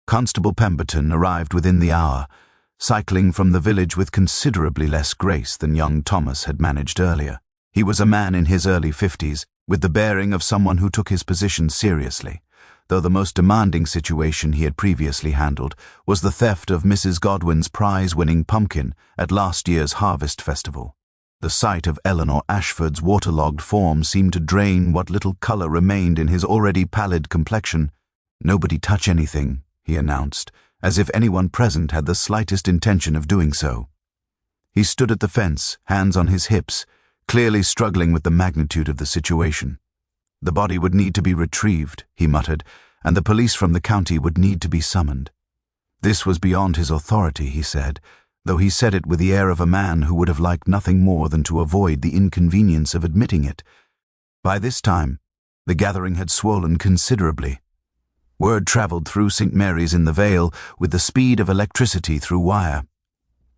Constable Pemberton arrived within the hour, cycling from the village with considerably less grace than young Thomas had managed earlier. He was a man in his early 50s, with the bearing of someone who took his position seriously, though the most demanding situation he had previously handled was the theft of Mrs. Godwin's prize-winning pumpkin at last year's harvest festival. The sight of Eleanor Ashford's waterlogged form seemed to drain what little color remained in his already pallid complexion. "Nobody touch anything," he announced, as if anyone present had the slightest intention of doing so. He stood at the fence, hands on his hips, clearly struggling with the magnitude of the situation. The body would need to be retrieved, he muttered, and the police from the county would need to be summoned. This was beyond his authority, he said, though he said it with the air of a man who would have liked nothing more than to avoid the inconvenience of admitting it. By this time, the gathering had swollen considerably. Word travelled through St. Mary's in the Vale with the speed of electricity through wire.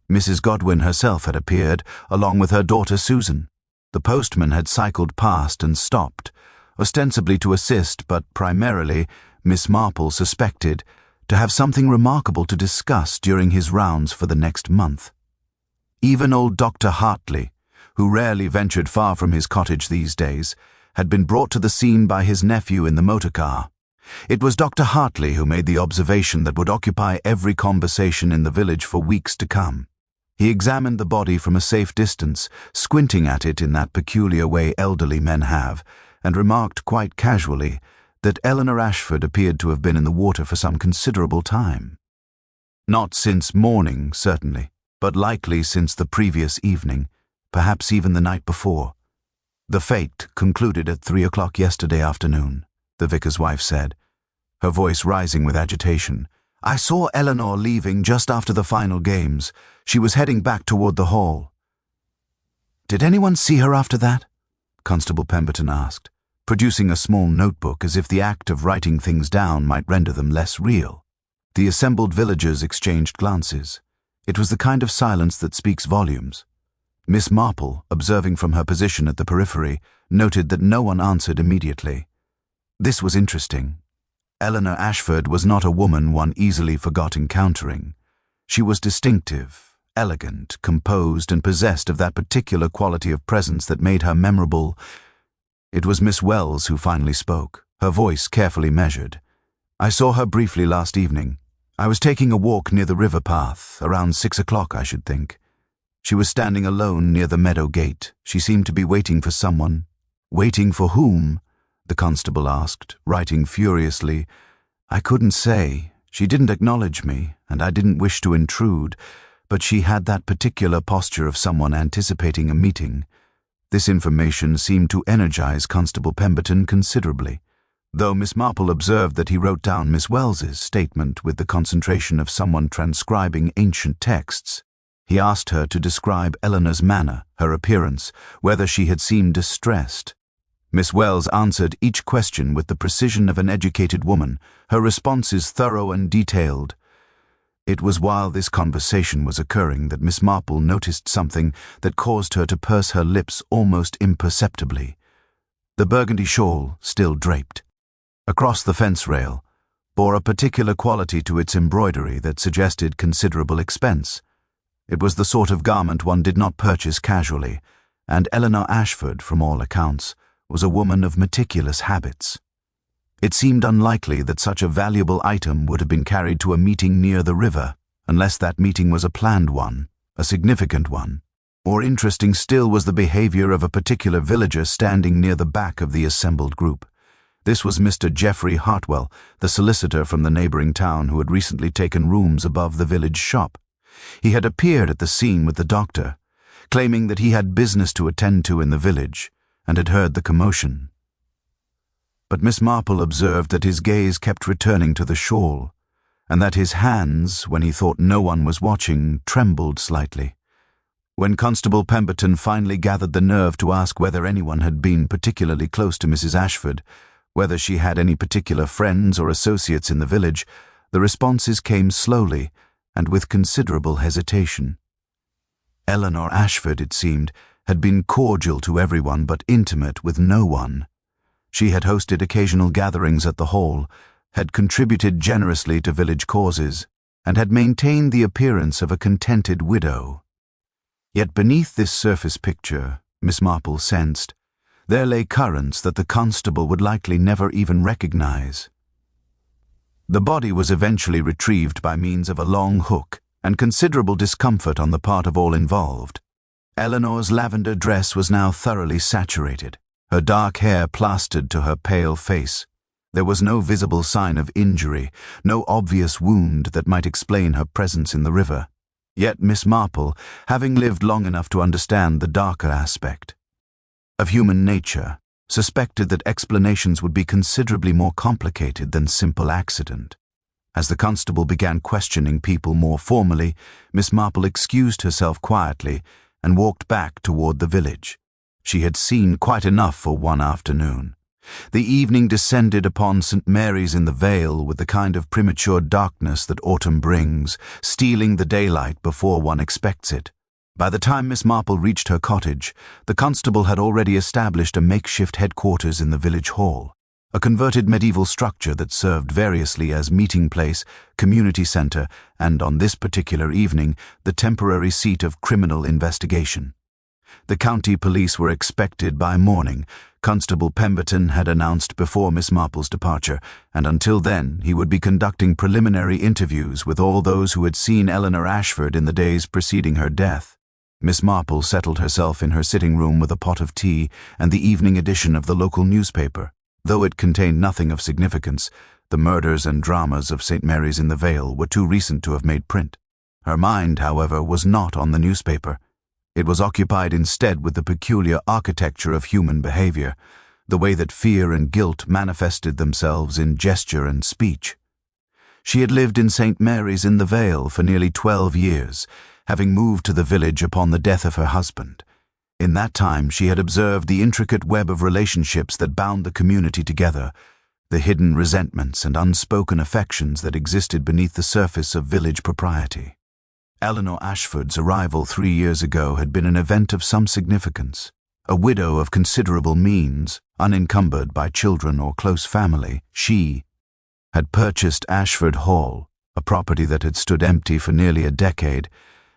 Mrs. Godwin herself had appeared, along with her daughter Susan. The postman had cycled past and stopped, ostensibly to assist, but primarily, Miss Marple suspected, to have something remarkable to discuss during his rounds for the next month. Even old Dr. Hartley, who rarely ventured far from his cottage these days, had been brought to the scene by his nephew in the motor car. It was Dr. Hartley who made the observation that would occupy every conversation in the village for weeks to come. He examined the body from a safe distance, squinting at it in that peculiar way elderly men have, and remarked quite casually that Eleanor Ashford appeared to have been in the water for some considerable time. Not since morning, certainly, but likely since the previous evening, perhaps even the night before. The fate concluded at 3 o'clock yesterday afternoon, the vicar's wife said, her voice rising with agitation. "I saw Eleanor leaving just after the final games. She was heading back toward the hall." "Did anyone see her after that?" Constable Pemberton asked, producing a small notebook as if the act of writing things down might render them less real. The assembled villagers exchanged glances. It was the kind of silence that speaks volumes. Miss Marple, observing from her position at the periphery, noted that no one answered immediately. This was interesting. Eleanor Ashford was not a woman one easily forgot encountering. She was distinctive, elegant, composed, and possessed of that particular quality of presence that made her memorable. It was Miss Wells who finally spoke, her voice carefully measured. "I saw her briefly last evening. I was taking a walk near the river path, around 6 o'clock, I should think. She was standing alone near the meadow gate. She seemed to be waiting for someone." "Waiting for whom?" the constable asked, writing furiously. "I couldn't say. She didn't acknowledge me, and I didn't wish to intrude, but she had that particular posture of someone anticipating a meeting." This information seemed to energize Constable Pemberton considerably, though Miss Marple observed that he wrote down Miss Wells's statement with the concentration of someone transcribing ancient texts. He asked her to describe Eleanor's manner, her appearance, whether she had seemed distressed. Miss Wells answered each question with the precision of an educated woman, her responses thorough and detailed. It was while this conversation was occurring that Miss Marple noticed something that caused her to purse her lips almost imperceptibly. The burgundy shawl, still draped across the fence rail, bore a particular quality to its embroidery that suggested considerable expense. It was the sort of garment one did not purchase casually, and Eleanor Ashford, from all accounts, was a woman of meticulous habits. It seemed unlikely that such a valuable item would have been carried to a meeting near the river, unless that meeting was a planned one, a significant one. More interesting still was the behavior of a particular villager standing near the back of the assembled group. This was Mr. Geoffrey Hartwell, the solicitor from the neighboring town who had recently taken rooms above the village shop. He had appeared at the scene with the doctor, claiming that he had business to attend to in the village, and had heard the commotion. But Miss Marple observed that his gaze kept returning to the shawl, and that his hands, when he thought no one was watching, trembled slightly. When Constable Pemberton finally gathered the nerve to ask whether anyone had been particularly close to Mrs. Ashford, whether she had any particular friends or associates in the village, the responses came slowly and with considerable hesitation. Eleanor Ashford, it seemed, had been cordial to everyone but intimate with no one. She had hosted occasional gatherings at the hall, had contributed generously to village causes, and had maintained the appearance of a contented widow. Yet beneath this surface picture, Miss Marple sensed, there lay currents that the constable would likely never even recognize. The body was eventually retrieved by means of a long hook, and considerable discomfort on the part of all involved. Eleanor's lavender dress was now thoroughly saturated, her dark hair plastered to her pale face. There was no visible sign of injury, no obvious wound that might explain her presence in the river. Yet Miss Marple, having lived long enough to understand the darker aspect of human nature, suspected that explanations would be considerably more complicated than simple accident. As the constable began questioning people more formally, Miss Marple excused herself quietly and walked back toward the village. She had seen quite enough for one afternoon. The evening descended upon St. Mary's in the Vale with the kind of premature darkness that autumn brings, stealing the daylight before one expects it. By the time Miss Marple reached her cottage, the constable had already established a makeshift headquarters in the village hall, a converted medieval structure that served variously as meeting place, community center, and on this particular evening, the temporary seat of criminal investigation. The county police were expected by morning. Constable Pemberton had announced before Miss Marple's departure, and until then he would be conducting preliminary interviews with all those who had seen Eleanor Ashford in the days preceding her death. Miss Marple settled herself in her sitting room with a pot of tea and the evening edition of the local newspaper. Though it contained nothing of significance, the murders and dramas of St. Mary's in the Vale were too recent to have made print. Her mind, however, was not on the newspaper. It was occupied instead with the peculiar architecture of human behavior, the way that fear and guilt manifested themselves in gesture and speech. She had lived in St. Mary's in the Vale for nearly 12 years, having moved to the village upon the death of her husband. In that time she had observed the intricate web of relationships that bound the community together, the hidden resentments and unspoken affections that existed beneath the surface of village propriety. Eleanor Ashford's arrival 3 years ago had been an event of some significance. A widow of considerable means, unencumbered by children or close family, she had purchased Ashford Hall, a property that had stood empty for nearly a decade,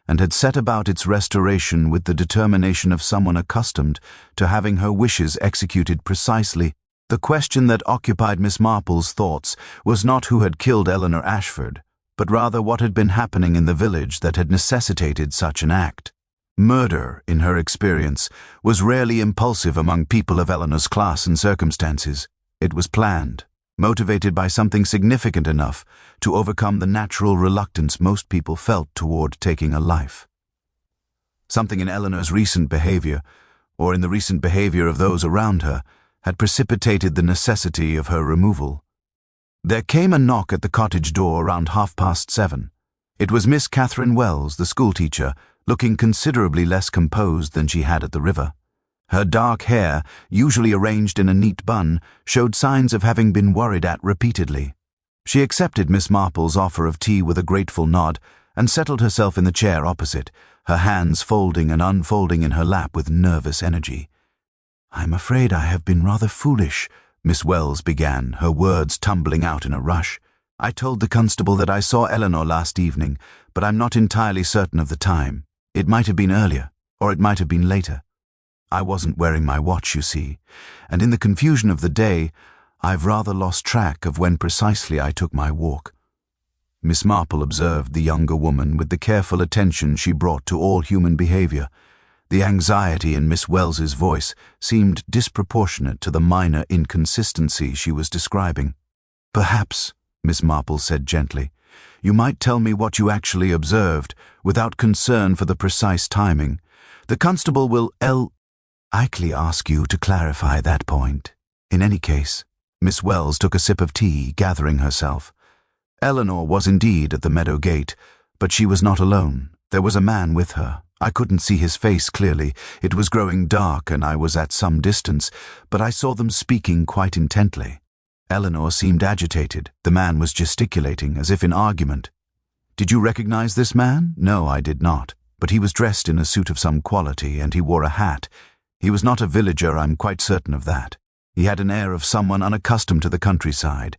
and had set about its restoration with the determination of someone accustomed to having her wishes executed precisely. The question that occupied Miss Marple's thoughts was not who had killed Eleanor Ashford, but rather what had been happening in the village that had necessitated such an act. Murder, in her experience, was rarely impulsive among people of Eleanor's class and circumstances. It was planned, motivated by something significant enough to overcome the natural reluctance most people felt toward taking a life. Something in Eleanor's recent behavior, or in the recent behavior of those around her, had precipitated the necessity of her removal. There came a knock at the cottage door around 7:30. It was Miss Catherine Wells, the schoolteacher, looking considerably less composed than she had at the river. Her dark hair, usually arranged in a neat bun, showed signs of having been worried at repeatedly. She accepted Miss Marple's offer of tea with a grateful nod and settled herself in the chair opposite, her hands folding and unfolding in her lap with nervous energy. "I'm afraid I have been rather foolish," Miss Wells began, her words tumbling out in a rush. "I told the constable that I saw Eleanor last evening, but I'm not entirely certain of the time. It might have been earlier, or it might have been later. I wasn't wearing my watch, you see, and in the confusion of the day, I've rather lost track of when precisely I took my walk." Miss Marple observed the younger woman with the careful attention she brought to all human behavior. The anxiety in Miss Wells's voice seemed disproportionate to the minor inconsistency she was describing. "Perhaps," Miss Marple said gently, "you might tell me what you actually observed, without concern for the precise timing. The constable will likely ask you to clarify that point. In any case." Miss Wells took a sip of tea, gathering herself. Eleanor was indeed at the meadow gate, but she was not alone. There was a man with her. I couldn't see his face clearly. It was growing dark and I was at some distance, but I saw them speaking quite intently. Eleanor seemed agitated. The man was gesticulating, as if in argument. "Did you recognize this man?" "No, I did not. But he was dressed in a suit of some quality, and he wore a hat. He was not a villager, I'm quite certain of that. He had an air of someone unaccustomed to the countryside.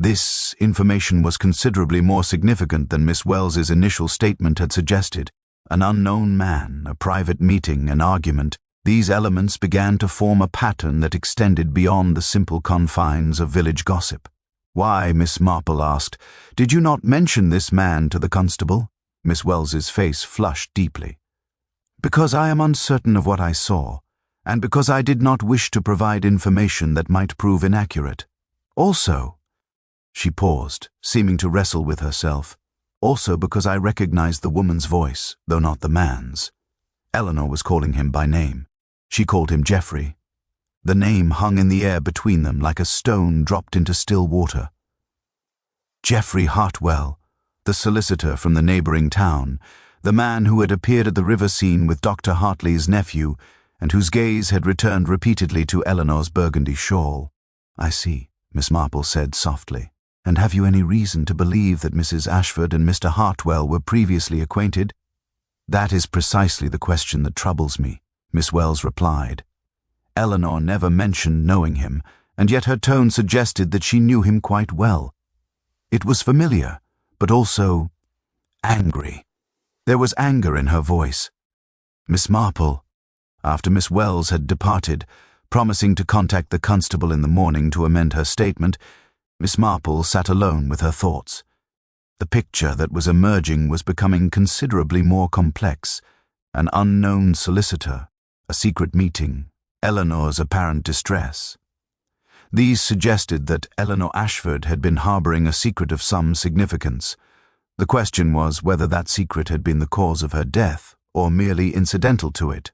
This information was considerably more significant than Miss Wells's initial statement had suggested. An unknown man, a private meeting, an argument. These elements began to form a pattern that extended beyond the simple confines of village gossip. "Why," Miss Marple asked, "did you not mention this man to the constable?" Miss Wells's face flushed deeply. "Because I am uncertain of what I saw, and because I did not wish to provide information that might prove inaccurate. Also," she paused, seeming to wrestle with herself, "also because I recognized the woman's voice, though not the man's. Eleanor was calling him by name. She called him Geoffrey." The name hung in the air between them like a stone dropped into still water. Geoffrey Hartwell, the solicitor from the neighboring town, the man who had appeared at the river scene with Dr. Hartley's nephew, and whose gaze had returned repeatedly to Eleanor's burgundy shawl. "I see," Miss Marple said softly. "And have you any reason to believe that Mrs. Ashford and Mr. Hartwell were previously acquainted?" "That is precisely the question that troubles me," Miss Wells replied. Eleanor never mentioned knowing him, and yet her tone suggested that she knew him quite well. It was familiar, but also angry. There was anger in her voice. "Miss Marple," after Miss Wells had departed, promising to contact the constable in the morning to amend her statement, Miss Marple sat alone with her thoughts. The picture that was emerging was becoming considerably more complex. An unknown solicitor, a secret meeting, Eleanor's apparent distress. These suggested that Eleanor Ashford had been harboring a secret of some significance. The question was whether that secret had been the cause of her death or merely incidental to it.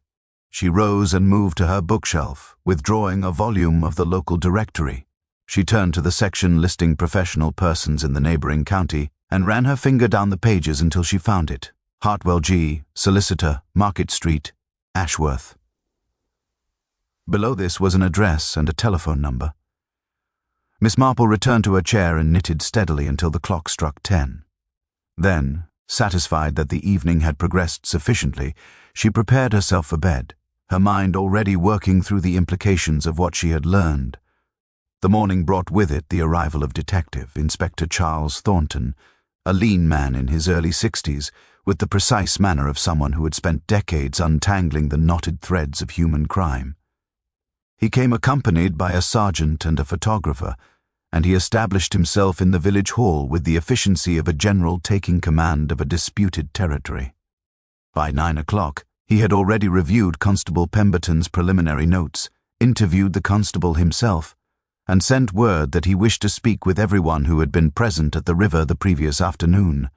She rose and moved to her bookshelf, withdrawing a volume of the local directory. She turned to the section listing professional persons in the neighboring county and ran her finger down the pages until she found it. Hartwell G., solicitor, Market Street, Ashworth. Below this was an address and a telephone number. Miss Marple returned to her chair and knitted steadily until the clock struck 10. Then, satisfied that the evening had progressed sufficiently, she prepared herself for bed, her mind already working through the implications of what she had learned. The morning brought with it the arrival of Detective Inspector Charles Thornton, a lean man in his early 60s, with the precise manner of someone who had spent decades untangling the knotted threads of human crime. He came accompanied by a sergeant and a photographer, and he established himself in the village hall with the efficiency of a general taking command of a disputed territory. By 9 o'clock, he had already reviewed Constable Pemberton's preliminary notes, interviewed the constable himself, and sent word that he wished to speak with everyone who had been present at the river the previous afternoon.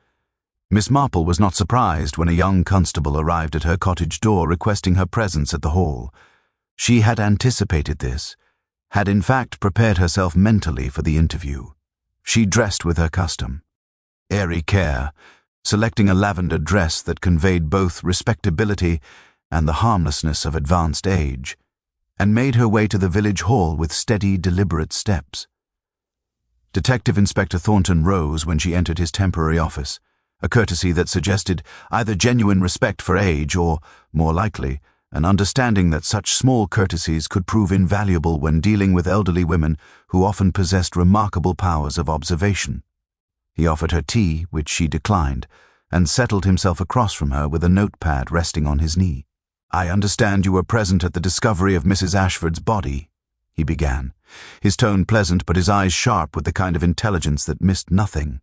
Miss Marple was not surprised when a young constable arrived at her cottage door requesting her presence at the hall. She had anticipated this, had in fact prepared herself mentally for the interview. She dressed with her custom, airy care, selecting a lavender dress that conveyed both respectability and the harmlessness of advanced age, and made her way to the village hall with steady, deliberate steps. Detective Inspector Thornton rose when she entered his temporary office, a courtesy that suggested either genuine respect for age or, more likely, an understanding that such small courtesies could prove invaluable when dealing with elderly women who often possessed remarkable powers of observation. He offered her tea, which she declined, and settled himself across from her with a notepad resting on his knee. "I understand you were present at the discovery of Mrs. Ashford's body," he began, his tone pleasant but his eyes sharp with the kind of intelligence that missed nothing.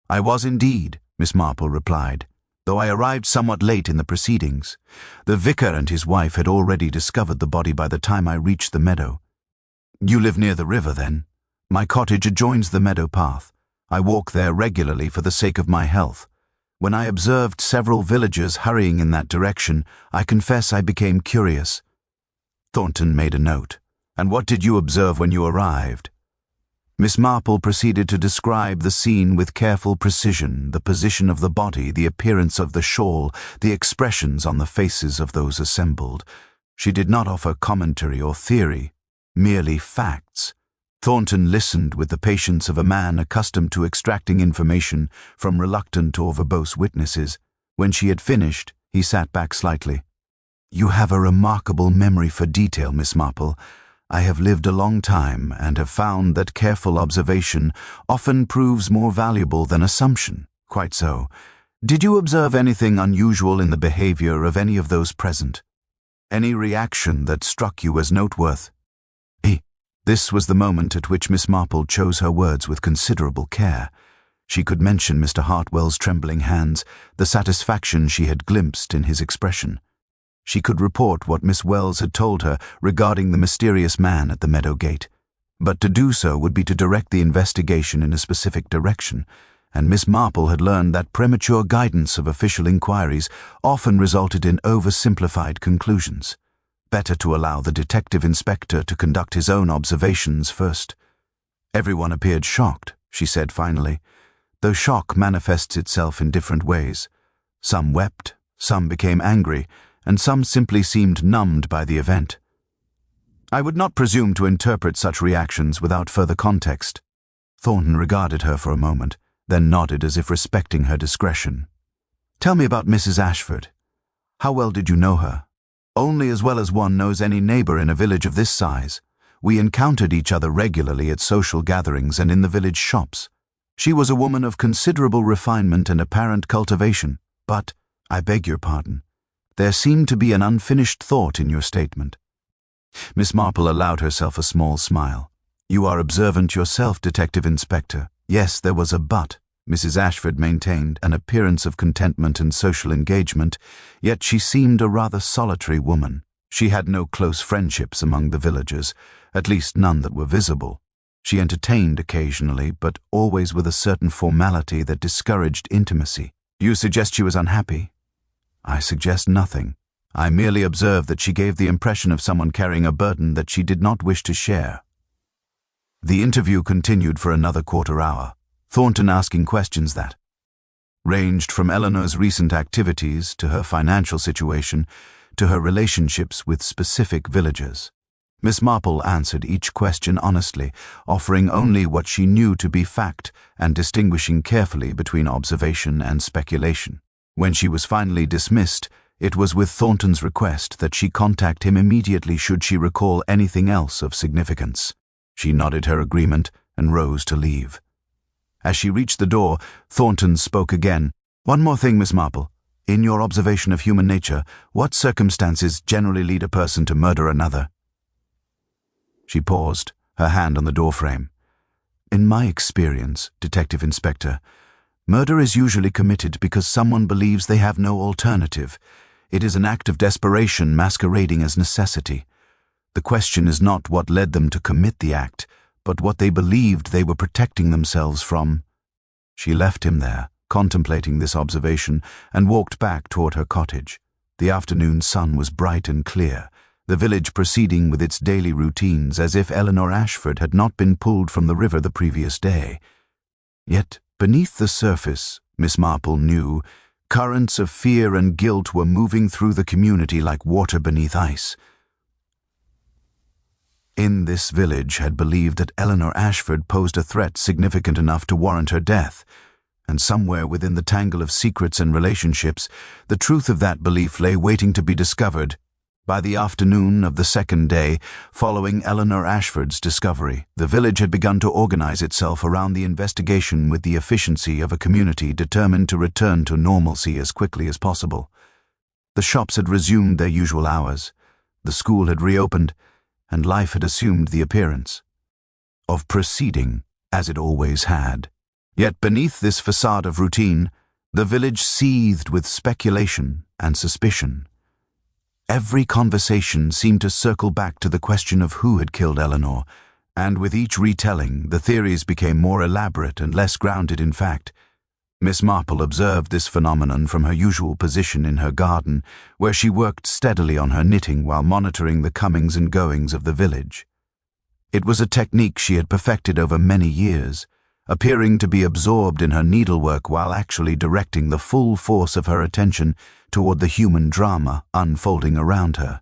"I was indeed," Miss Marple replied, "though I arrived somewhat late in the proceedings. The vicar and his wife had already discovered the body by the time I reached the meadow." "You live near the river, then?" "My cottage adjoins the meadow path. I walk there regularly for the sake of my health. When I observed several villagers hurrying in that direction, I confess I became curious." Thornton made a note. "And what did you observe when you arrived?" Miss Marple proceeded to describe the scene with careful precision, the position of the body, the appearance of the shawl, the expressions on the faces of those assembled. She did not offer commentary or theory, merely facts. Thornton listened with the patience of a man accustomed to extracting information from reluctant or verbose witnesses. When she had finished, he sat back slightly. "You have a remarkable memory for detail, Miss Marple. I have lived a long time and have found that careful observation often proves more valuable than assumption. Quite so. Did you observe anything unusual in the behavior of any of those present? Any reaction that struck you as noteworthy? This was the moment at which Miss Marple chose her words with considerable care. She could mention Mr. Hartwell's trembling hands, the satisfaction she had glimpsed in his expression. She could report what Miss Wells had told her regarding the mysterious man at the meadow gate. But to do so would be to direct the investigation in a specific direction, and Miss Marple had learned that premature guidance of official inquiries often resulted in oversimplified conclusions. Better to allow the detective inspector to conduct his own observations first. Everyone appeared shocked, she said finally, though shock manifests itself in different ways. Some wept, some became angry, and some simply seemed numbed by the event. I would not presume to interpret such reactions without further context. Thornton regarded her for a moment, then nodded as if respecting her discretion. Tell me about Mrs. Ashford. How well did you know her? Only as well as one knows any neighbor in a village of this size. We encountered each other regularly at social gatherings and in the village shops. She was a woman of considerable refinement and apparent cultivation, but, I beg your pardon, there seemed to be an unfinished thought in your statement. Miss Marple allowed herself a small smile. You are observant yourself, Detective Inspector. Yes, there was a but. Mrs. Ashford maintained an appearance of contentment and social engagement, yet she seemed a rather solitary woman. She had no close friendships among the villagers, at least none that were visible. She entertained occasionally, but always with a certain formality that discouraged intimacy. You suggest she was unhappy? I suggest nothing. I merely observe that she gave the impression of someone carrying a burden that she did not wish to share. The interview continued for another quarter hour, Thornton asking questions that ranged from Eleanor's recent activities to her financial situation to her relationships with specific villagers. Miss Marple answered each question honestly, offering only what she knew to be fact and distinguishing carefully between observation and speculation. When she was finally dismissed, it was with Thornton's request that she contact him immediately should she recall anything else of significance. She nodded her agreement and rose to leave. As she reached the door, Thornton spoke again. One more thing, Miss Marple. In your observation of human nature, what circumstances generally lead a person to murder another? She paused, her hand on the doorframe. In my experience, Detective Inspector, murder is usually committed because someone believes they have no alternative. It is an act of desperation masquerading as necessity. The question is not what led them to commit the act, but what they believed they were protecting themselves from. She left him there, contemplating this observation, and walked back toward her cottage. The afternoon sun was bright and clear, the village proceeding with its daily routines as if Eleanor Ashford had not been pulled from the river the previous day. Yet, beneath the surface, Miss Marple knew, currents of fear and guilt were moving through the community like water beneath ice. In this village had believed that Eleanor Ashford posed a threat significant enough to warrant her death, and somewhere within the tangle of secrets and relationships, the truth of that belief lay waiting to be discovered. By the afternoon of the second day, following Eleanor Ashford's discovery, the village had begun to organize itself around the investigation with the efficiency of a community determined to return to normalcy as quickly as possible. The shops had resumed their usual hours, the school had reopened, and life had assumed the appearance of proceeding as it always had. Yet beneath this facade of routine, the village seethed with speculation and suspicion. Every conversation seemed to circle back to the question of who had killed Eleanor, and with each retelling, the theories became more elaborate and less grounded in fact. Miss Marple observed this phenomenon from her usual position in her garden, where she worked steadily on her knitting while monitoring the comings and goings of the village. It was a technique she had perfected over many years, appearing to be absorbed in her needlework while actually directing the full force of her attention toward the human drama unfolding around her.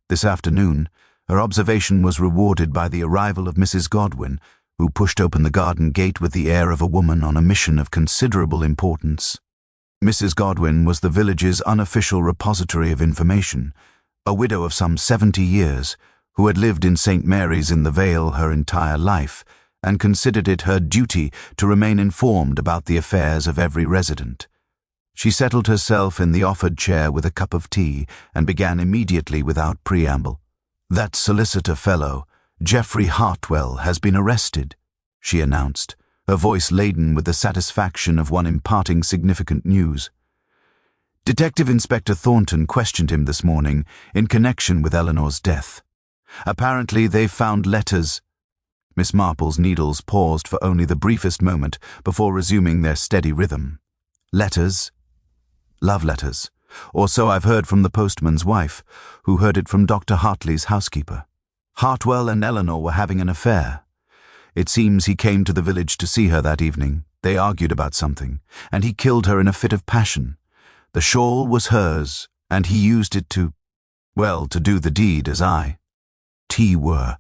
This afternoon, her observation was rewarded by the arrival of Mrs. Godwin, who pushed open the garden gate with the air of a woman on a mission of considerable importance. Mrs. Godwin was the village's unofficial repository of information, a widow of some 70 years, who had lived in St. Mary's in the Vale her entire life and considered it her duty to remain informed about the affairs of every resident. She settled herself in the offered chair with a cup of tea and began immediately without preamble. "That solicitor fellow, Geoffrey Hartwell, has been arrested," she announced, her voice laden with the satisfaction of one imparting significant news. Detective Inspector Thornton questioned him this morning in connection with Eleanor's death. Apparently they've found letters. Miss Marple's needles paused for only the briefest moment before resuming their steady rhythm. Letters? Love letters. Or so I've heard from the postman's wife, who heard it from Dr. Hartley's housekeeper. Hartwell and Eleanor were having an affair. It seems he came to the village to see her that evening. They argued about something, and he killed her in a fit of passion. The shawl was hers, and he used it to do the deed as I. Were.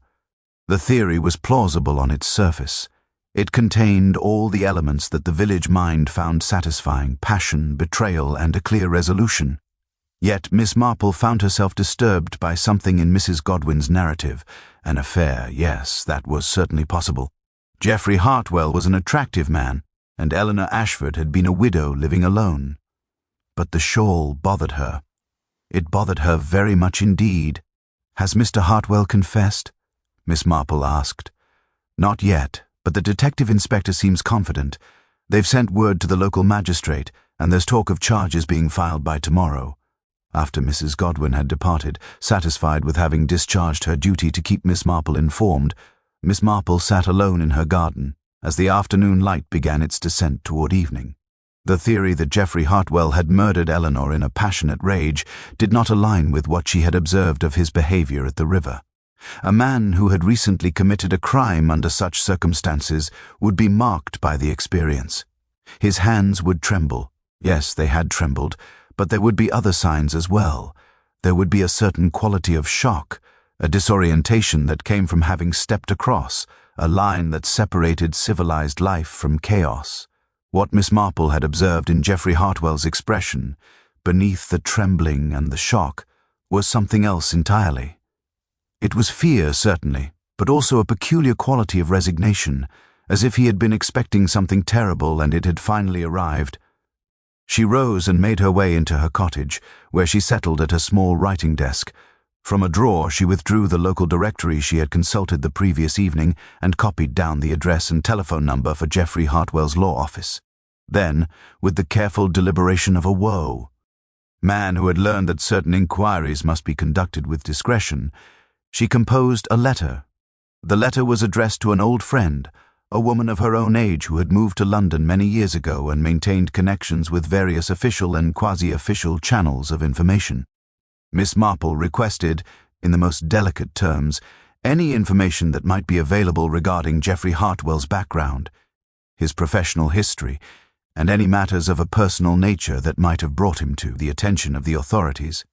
The theory was plausible on its surface. It contained all the elements that the village mind found satisfying: passion, betrayal, and a clear resolution. Yet Miss Marple found herself disturbed by something in Mrs. Godwin's narrative. An affair, yes, that was certainly possible. Geoffrey Hartwell was an attractive man, and Eleanor Ashford had been a widow living alone. But the shawl bothered her. It bothered her very much indeed. "Has Mr. Hartwell confessed?" Miss Marple asked. "Not yet, but the detective inspector seems confident. They've sent word to the local magistrate, and there's talk of charges being filed by tomorrow." After Mrs. Godwin had departed, satisfied with having discharged her duty to keep Miss Marple informed, Miss Marple sat alone in her garden as the afternoon light began its descent toward evening. The theory that Geoffrey Hartwell had murdered Eleanor in a passionate rage did not align with what she had observed of his behavior at the river. A man who had recently committed a crime under such circumstances would be marked by the experience. His hands would tremble. Yes, they had trembled, but there would be other signs as well. There would be a certain quality of shock, a disorientation that came from having stepped across a line that separated civilized life from chaos. What Miss Marple had observed in Geoffrey Hartwell's expression, beneath the trembling and the shock, was something else entirely. It was fear, certainly, but also a peculiar quality of resignation, as if he had been expecting something terrible and it had finally arrived. She rose and made her way into her cottage, where she settled at a small writing desk. From a drawer she withdrew the local directory she had consulted the previous evening and copied down the address and telephone number for Geoffrey Hartwell's law office. Then, with the careful deliberation of a man who had learned that certain inquiries must be conducted with discretion, she composed a letter. The letter was addressed to an old friend, a woman of her own age who had moved to London many years ago and maintained connections with various official and quasi-official channels of information. Miss Marple requested, in the most delicate terms, any information that might be available regarding Geoffrey Hartwell's background, his professional history, and any matters of a personal nature that might have brought him to the attention of the authorities.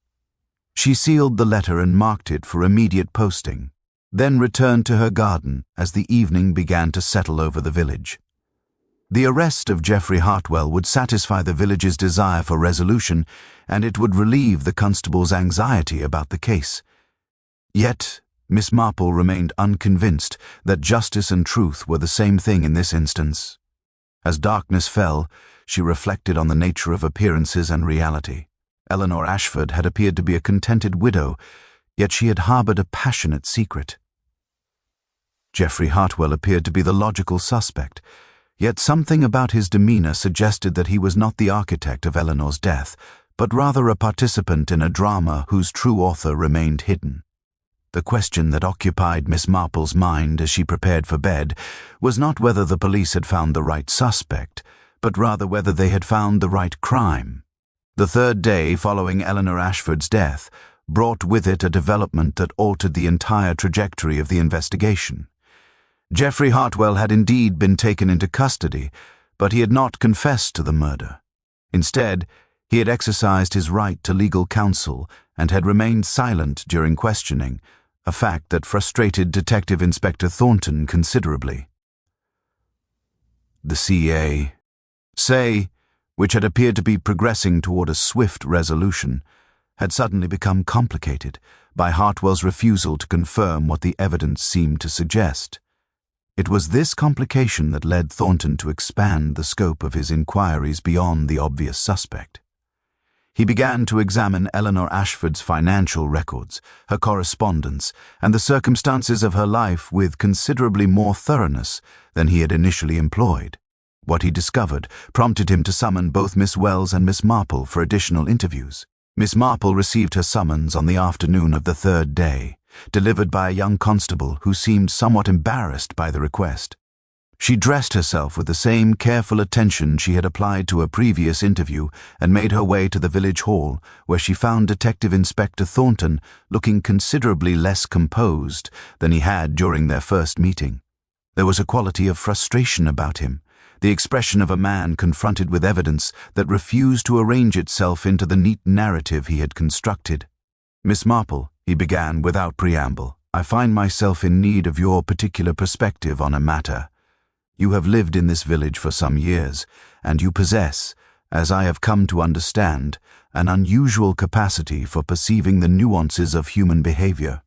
She sealed the letter and marked it for immediate posting, then returned to her garden as the evening began to settle over the village. The arrest of Geoffrey Hartwell would satisfy the village's desire for resolution, and it would relieve the constable's anxiety about the case. Yet, Miss Marple remained unconvinced that justice and truth were the same thing in this instance. As darkness fell, she reflected on the nature of appearances and reality. Eleanor Ashford had appeared to be a contented widow, yet she had harbored a passionate secret. Geoffrey Hartwell appeared to be the logical suspect, yet something about his demeanor suggested that he was not the architect of Eleanor's death, but rather a participant in a drama whose true author remained hidden. The question that occupied Miss Marple's mind as she prepared for bed was not whether the police had found the right suspect, but rather whether they had found the right crime. The third day following Eleanor Ashford's death brought with it a development that altered the entire trajectory of the investigation. Geoffrey Hartwell had indeed been taken into custody, but he had not confessed to the murder. Instead, he had exercised his right to legal counsel and had remained silent during questioning, a fact that frustrated Detective Inspector Thornton considerably. The say, which had appeared to be progressing toward a swift resolution, had suddenly become complicated, by Hartwell's refusal to confirm what the evidence seemed to suggest. It was this complication that led Thornton to expand the scope of his inquiries beyond the obvious suspect. He began to examine Eleanor Ashford's financial records, her correspondence, and the circumstances of her life with considerably more thoroughness than he had initially employed. What he discovered prompted him to summon both Miss Wells and Miss Marple for additional interviews. Miss Marple received her summons on the afternoon of the third day, delivered by a young constable who seemed somewhat embarrassed by the request. She dressed herself with the same careful attention she had applied to a previous interview and made her way to the village hall, where she found Detective Inspector Thornton looking considerably less composed than he had during their first meeting. There was a quality of frustration about him, the expression of a man confronted with evidence that refused to arrange itself into the neat narrative he had constructed. "Miss Marple," he began without preamble, "I find myself in need of your particular perspective on a matter. You have lived in this village for some years, and you possess, as I have come to understand, an unusual capacity for perceiving the nuances of human behavior."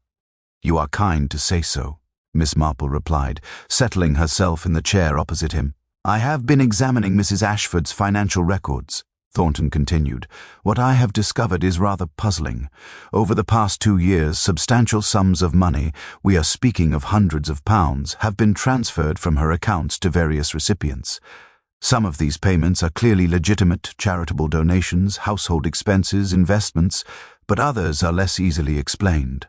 "You are kind to say so," Miss Marple replied, settling herself in the chair opposite him. "I have been examining Mrs. Ashford's financial records," Thornton continued. "What I have discovered is rather puzzling. Over the past 2 years, substantial sums of money, we are speaking of hundreds of pounds, have been transferred from her accounts to various recipients. Some of these payments are clearly legitimate charitable donations, household expenses, investments, but others are less easily explained.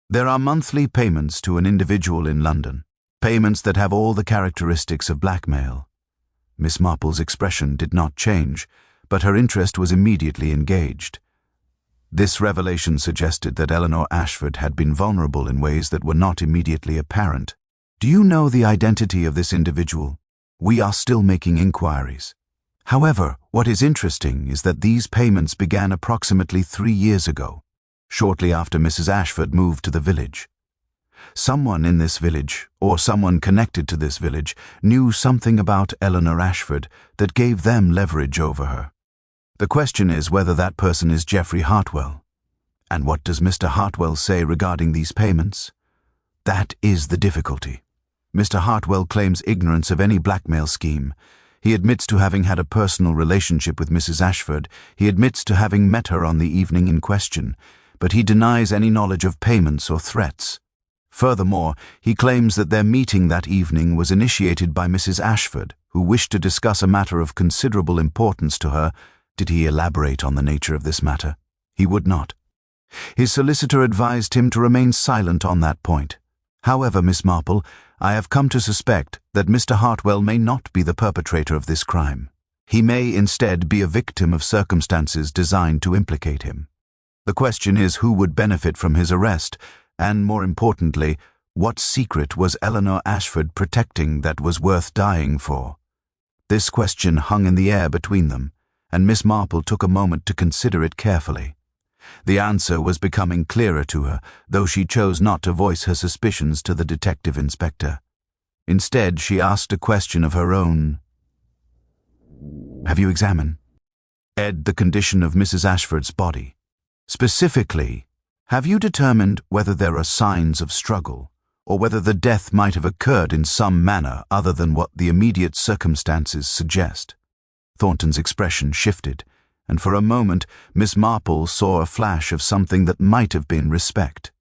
There are monthly payments to an individual in London, payments that have all the characteristics of blackmail." Miss Marple's expression did not change, but her interest was immediately engaged. This revelation suggested that Eleanor Ashford had been vulnerable in ways that were not immediately apparent. "Do you know the identity of this individual? We are still making inquiries. However, what is interesting is that these payments began approximately 3 years ago, shortly after Mrs. Ashford moved to the village. Someone in this village, or someone connected to this village, knew something about Eleanor Ashford that gave them leverage over her. The question is whether that person is Geoffrey Hartwell. And what does Mr. Hartwell say regarding these payments? That is the difficulty. Mr. Hartwell claims ignorance of any blackmail scheme. He admits to having had a personal relationship with Mrs. Ashford. He admits to having met her on the evening in question, but he denies any knowledge of payments or threats. Furthermore, he claims that their meeting that evening was initiated by Mrs. Ashford, who wished to discuss a matter of considerable importance to her. Did he elaborate on the nature of this matter? He would not. His solicitor advised him to remain silent on that point. However, Miss Marple, I have come to suspect that Mr. Hartwell may not be the perpetrator of this crime. He may instead be a victim of circumstances designed to implicate him. The question is who would benefit from his arrest, and more importantly, what secret was Eleanor Ashford protecting that was worth dying for? This question hung in the air between them, and Miss Marple took a moment to consider it carefully. The answer was becoming clearer to her, though she chose not to voice her suspicions to the detective inspector. Instead, she asked a question of her own. "Have you examined, Ed, the condition of Mrs. Ashford's body? Specifically, have you determined whether there are signs of struggle, or whether the death might have occurred in some manner other than what the immediate circumstances suggest?" Thornton's expression shifted, and for a moment Miss Marple saw a flash of something that might have been respect.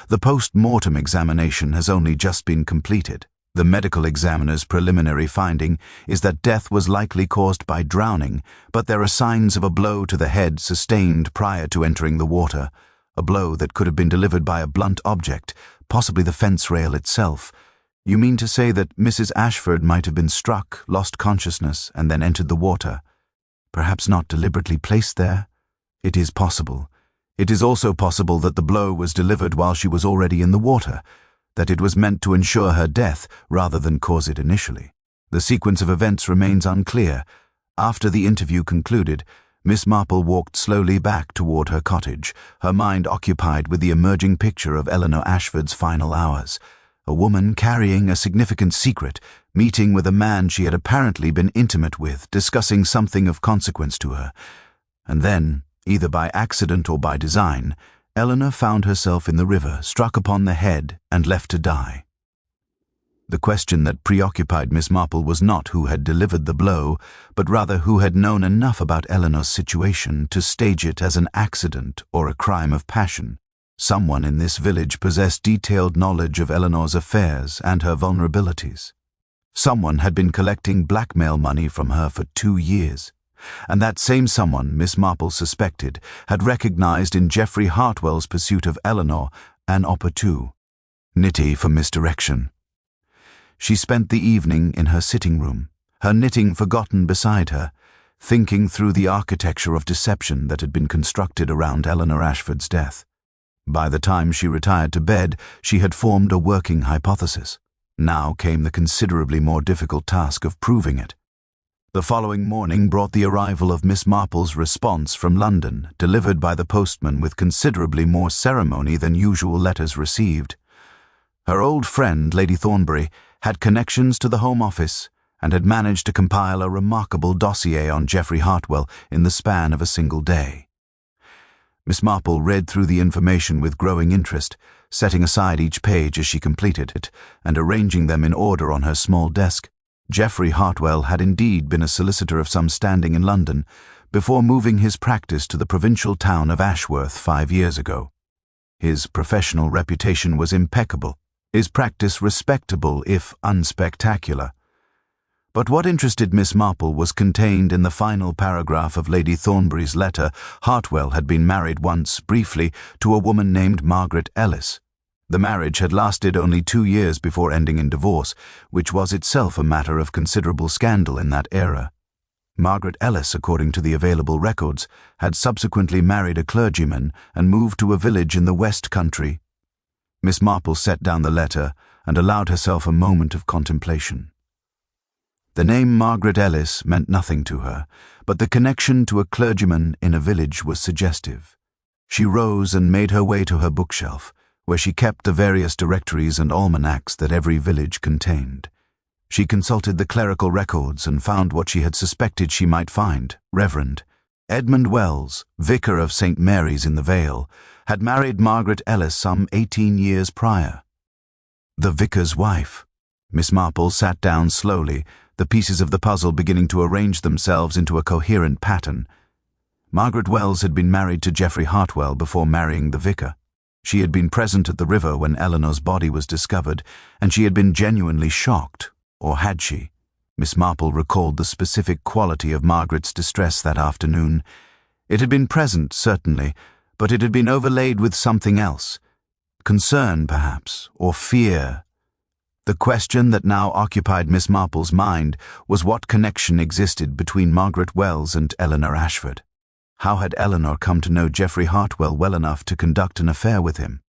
The post-mortem examination has only just been completed. The medical examiner's preliminary finding is that death was likely caused by drowning, but there are signs of a blow to the head sustained prior to entering the water, a blow that could have been delivered by a blunt object, possibly the fence rail itself. You mean to say that Mrs. Ashford might have been struck, lost consciousness, and then entered the water? Perhaps not deliberately placed there? It is possible. It is also possible that the blow was delivered while she was already in the water, that it was meant to ensure her death rather than cause it initially. The sequence of events remains unclear. After the interview concluded, Miss Marple walked slowly back toward her cottage, her mind occupied with the emerging picture of Eleanor Ashford's final hours. A woman carrying a significant secret, meeting with a man she had apparently been intimate with, discussing something of consequence to her. And then, either by accident or by design, Eleanor found herself in the river, struck upon the head and left to die. The question that preoccupied Miss Marple was not who had delivered the blow, but rather who had known enough about Eleanor's situation to stage it as an accident or a crime of passion. Someone in this village possessed detailed knowledge of Eleanor's affairs and her vulnerabilities. Someone had been collecting blackmail money from her for 2 years, and that same someone, Miss Marple suspected, had recognized in Geoffrey Hartwell's pursuit of Eleanor an opportunity for misdirection. She spent the evening in her sitting room, her knitting forgotten beside her, thinking through the architecture of deception that had been constructed around Eleanor Ashford's death. By the time she retired to bed, she had formed a working hypothesis. Now came the considerably more difficult task of proving it. The following morning brought the arrival of Miss Marple's response from London, delivered by the postman with considerably more ceremony than usual letters received. Her old friend, Lady Thornbury, had connections to the Home Office and had managed to compile a remarkable dossier on Geoffrey Hartwell in the span of a single day. Miss Marple read through the information with growing interest, setting aside each page as she completed it and arranging them in order on her small desk. Geoffrey Hartwell had indeed been a solicitor of some standing in London before moving his practice to the provincial town of Ashworth 5 years ago. His professional reputation was impeccable, his practice respectable if unspectacular. But what interested Miss Marple was contained in the final paragraph of Lady Thornbury's letter. Hartwell had been married once, briefly, to a woman named Margaret Ellis. The marriage had lasted only 2 years before ending in divorce, which was itself a matter of considerable scandal in that era. Margaret Ellis, according to the available records, had subsequently married a clergyman and moved to a village in the West Country. Miss Marple set down the letter and allowed herself a moment of contemplation. The name Margaret Ellis meant nothing to her, but the connection to a clergyman in a village was suggestive. She rose and made her way to her bookshelf, where she kept the various directories and almanacs that every village contained. She consulted the clerical records and found what she had suspected she might find. Reverend Edmund Wells, vicar of St. Mary's in the Vale, had married Margaret Ellis some 18 years prior. The vicar's wife. Miss Marple sat down slowly, the pieces of the puzzle beginning to arrange themselves into a coherent pattern. Margaret Wells had been married to Geoffrey Hartwell before marrying the vicar. She had been present at the river when Eleanor's body was discovered, and she had been genuinely shocked, or had she? Miss Marple recalled the specific quality of Margaret's distress that afternoon. It had been present, certainly, but it had been overlaid with something else. Concern, perhaps, or fear. The question that now occupied Miss Marple's mind was what connection existed between Margaret Wells and Eleanor Ashford. How had Eleanor come to know Geoffrey Hartwell well enough to conduct an affair with him?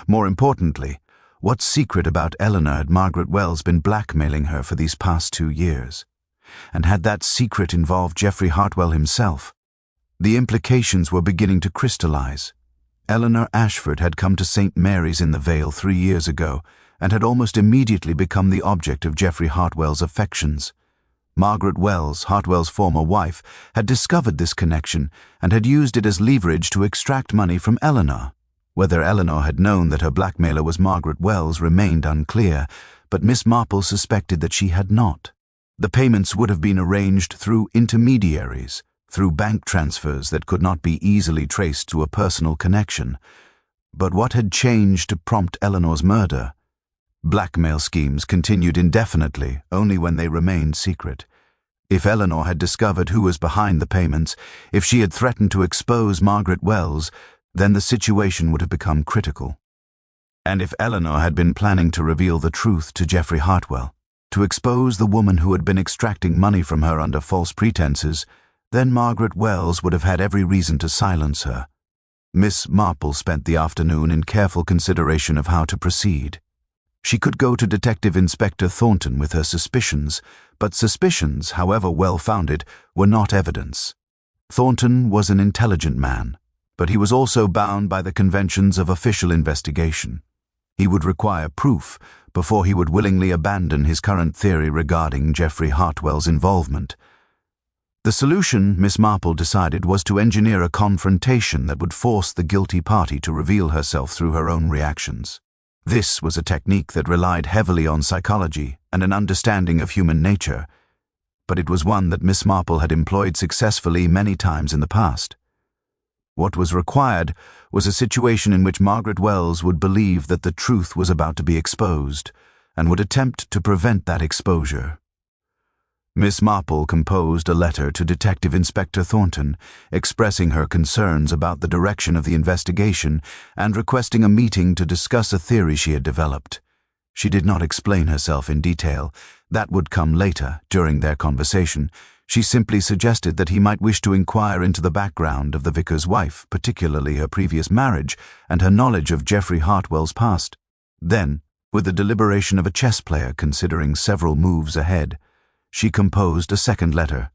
More importantly, what secret about Eleanor had Margaret Wells been blackmailing her for these past 2 years? And had that secret involved Geoffrey Hartwell himself? The implications were beginning to crystallize. Eleanor Ashford had come to St. Mary's in the Vale 3 years ago, and had almost immediately become the object of Geoffrey Hartwell's affections. Margaret Wells, Hartwell's former wife, had discovered this connection and had used it as leverage to extract money from Eleanor. Whether Eleanor had known that her blackmailer was Margaret Wells remained unclear, but Miss Marple suspected that she had not. The payments would have been arranged through intermediaries, through bank transfers that could not be easily traced to a personal connection. But what had changed to prompt Eleanor's murder? Blackmail schemes continued indefinitely, only when they remained secret. If Eleanor had discovered who was behind the payments, if she had threatened to expose Margaret Wells, then the situation would have become critical. And if Eleanor had been planning to reveal the truth to Geoffrey Hartwell, to expose the woman who had been extracting money from her under false pretenses, then Margaret Wells would have had every reason to silence her. Miss Marple spent the afternoon in careful consideration of how to proceed. She could go to Detective Inspector Thornton with her suspicions, but suspicions, however well-founded, were not evidence. Thornton was an intelligent man, but he was also bound by the conventions of official investigation. He would require proof before he would willingly abandon his current theory regarding Geoffrey Hartwell's involvement. The solution, Miss Marple decided, was to engineer a confrontation that would force the guilty party to reveal herself through her own reactions. This was a technique that relied heavily on psychology and an understanding of human nature, but it was one that Miss Marple had employed successfully many times in the past. What was required was a situation in which Margaret Wells would believe that the truth was about to be exposed and would attempt to prevent that exposure. Miss Marple composed a letter to Detective Inspector Thornton, expressing her concerns about the direction of the investigation and requesting a meeting to discuss a theory she had developed. She did not explain herself in detail. That would come later, during their conversation. She simply suggested that he might wish to inquire into the background of the vicar's wife, particularly her previous marriage and her knowledge of Geoffrey Hartwell's past. Then, with the deliberation of a chess player considering several moves ahead, she composed a second letter.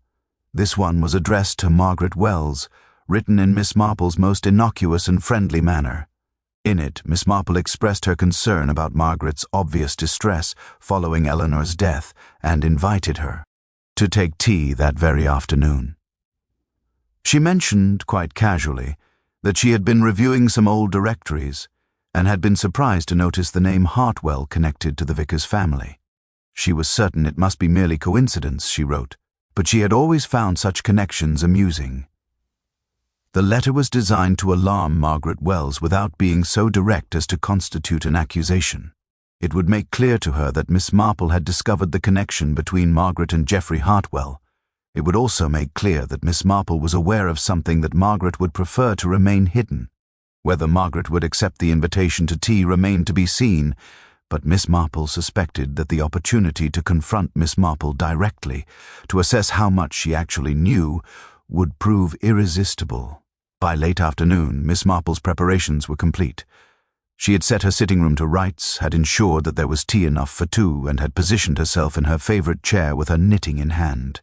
This one was addressed to Margaret Wells, written in Miss Marple's most innocuous and friendly manner. In it, Miss Marple expressed her concern about Margaret's obvious distress following Eleanor's death and invited her to take tea that very afternoon. She mentioned, quite casually, that she had been reviewing some old directories and had been surprised to notice the name Hartwell connected to the vicar's family. She was certain it must be merely coincidence, she wrote, but she had always found such connections amusing. The letter was designed to alarm Margaret Wells without being so direct as to constitute an accusation. It would make clear to her that Miss Marple had discovered the connection between Margaret and Geoffrey Hartwell. It would also make clear that Miss Marple was aware of something that Margaret would prefer to remain hidden. Whether Margaret would accept the invitation to tea remained to be seen, but Miss Marple suspected that the opportunity to confront Miss Marple directly, to assess how much she actually knew, would prove irresistible. By late afternoon, Miss Marple's preparations were complete. She had set her sitting room to rights, had ensured that there was tea enough for two, and had positioned herself in her favorite chair with her knitting in hand.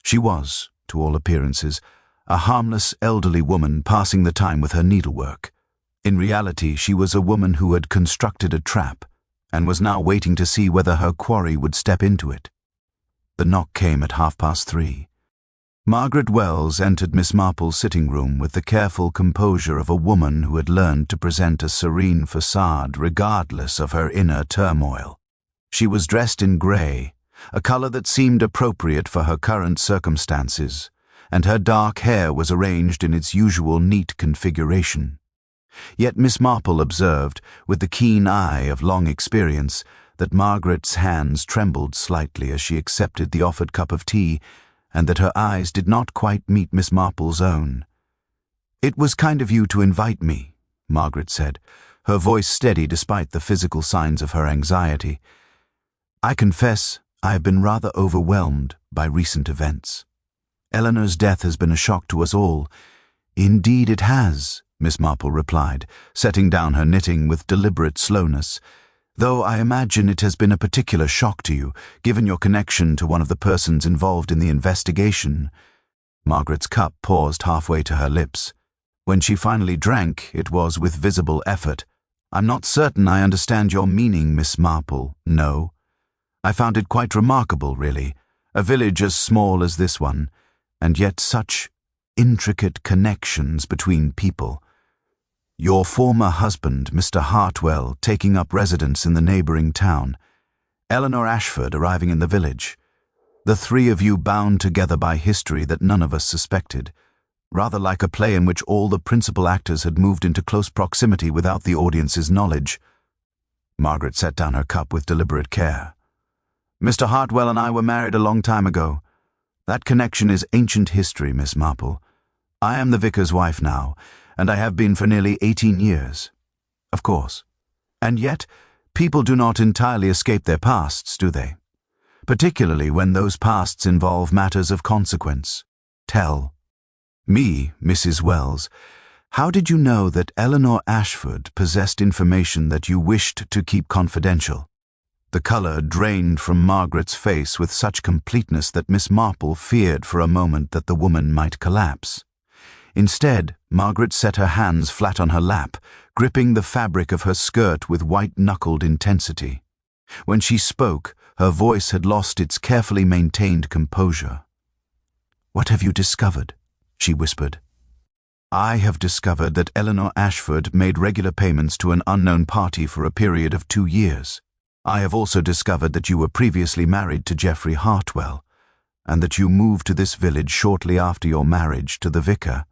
She was, to all appearances, a harmless elderly woman passing the time with her needlework. In reality, she was a woman who had constructed a trap and was now waiting to see whether her quarry would step into it. The knock came at 3:30. Margaret Wells entered Miss Marple's sitting room with the careful composure of a woman who had learned to present a serene facade regardless of her inner turmoil. She was dressed in grey, a colour that seemed appropriate for her current circumstances, and her dark hair was arranged in its usual neat configuration. Yet Miss Marple observed, with the keen eye of long experience, that Margaret's hands trembled slightly as she accepted the offered cup of tea, and that her eyes did not quite meet Miss Marple's own. "It was kind of you to invite me," Margaret said, her voice steady despite the physical signs of her anxiety. "I confess I have been rather overwhelmed by recent events. Eleanor's death has been a shock to us all." "Indeed it has," Miss Marple replied, setting down her knitting with deliberate slowness, "though I imagine it has been a particular shock to you, given your connection to one of the persons involved in the investigation." Margaret's cup paused halfway to her lips. When she finally drank, it was with visible effort. "I'm not certain I understand your meaning, Miss Marple, no. I found it quite remarkable, really, a village as small as this one, and yet such intricate connections between people. Your former husband, Mr. Hartwell, taking up residence in the neighbouring town. Eleanor Ashford arriving in the village. The three of you bound together by history that none of us suspected. Rather like a play in which all the principal actors had moved into close proximity without the audience's knowledge." Margaret set down her cup with deliberate care. "Mr. Hartwell and I were married a long time ago. That connection is ancient history, Miss Marple. I am the vicar's wife now, and I have been for nearly 18 years. Of course. And yet, people do not entirely escape their pasts, do they? Particularly when those pasts involve matters of consequence. Tell me, Mrs. Wells, how did you know that Eleanor Ashford possessed information that you wished to keep confidential?" The colour drained from Margaret's face with such completeness that Miss Marple feared for a moment that the woman might collapse. Instead, Margaret set her hands flat on her lap, gripping the fabric of her skirt with white-knuckled intensity. When she spoke, her voice had lost its carefully maintained composure. "What have you discovered?" she whispered. "I have discovered that Eleanor Ashford made regular payments to an unknown party for a period of 2 years. I have also discovered that you were previously married to Geoffrey Hartwell, and that you moved to this village shortly after your marriage to the vicar.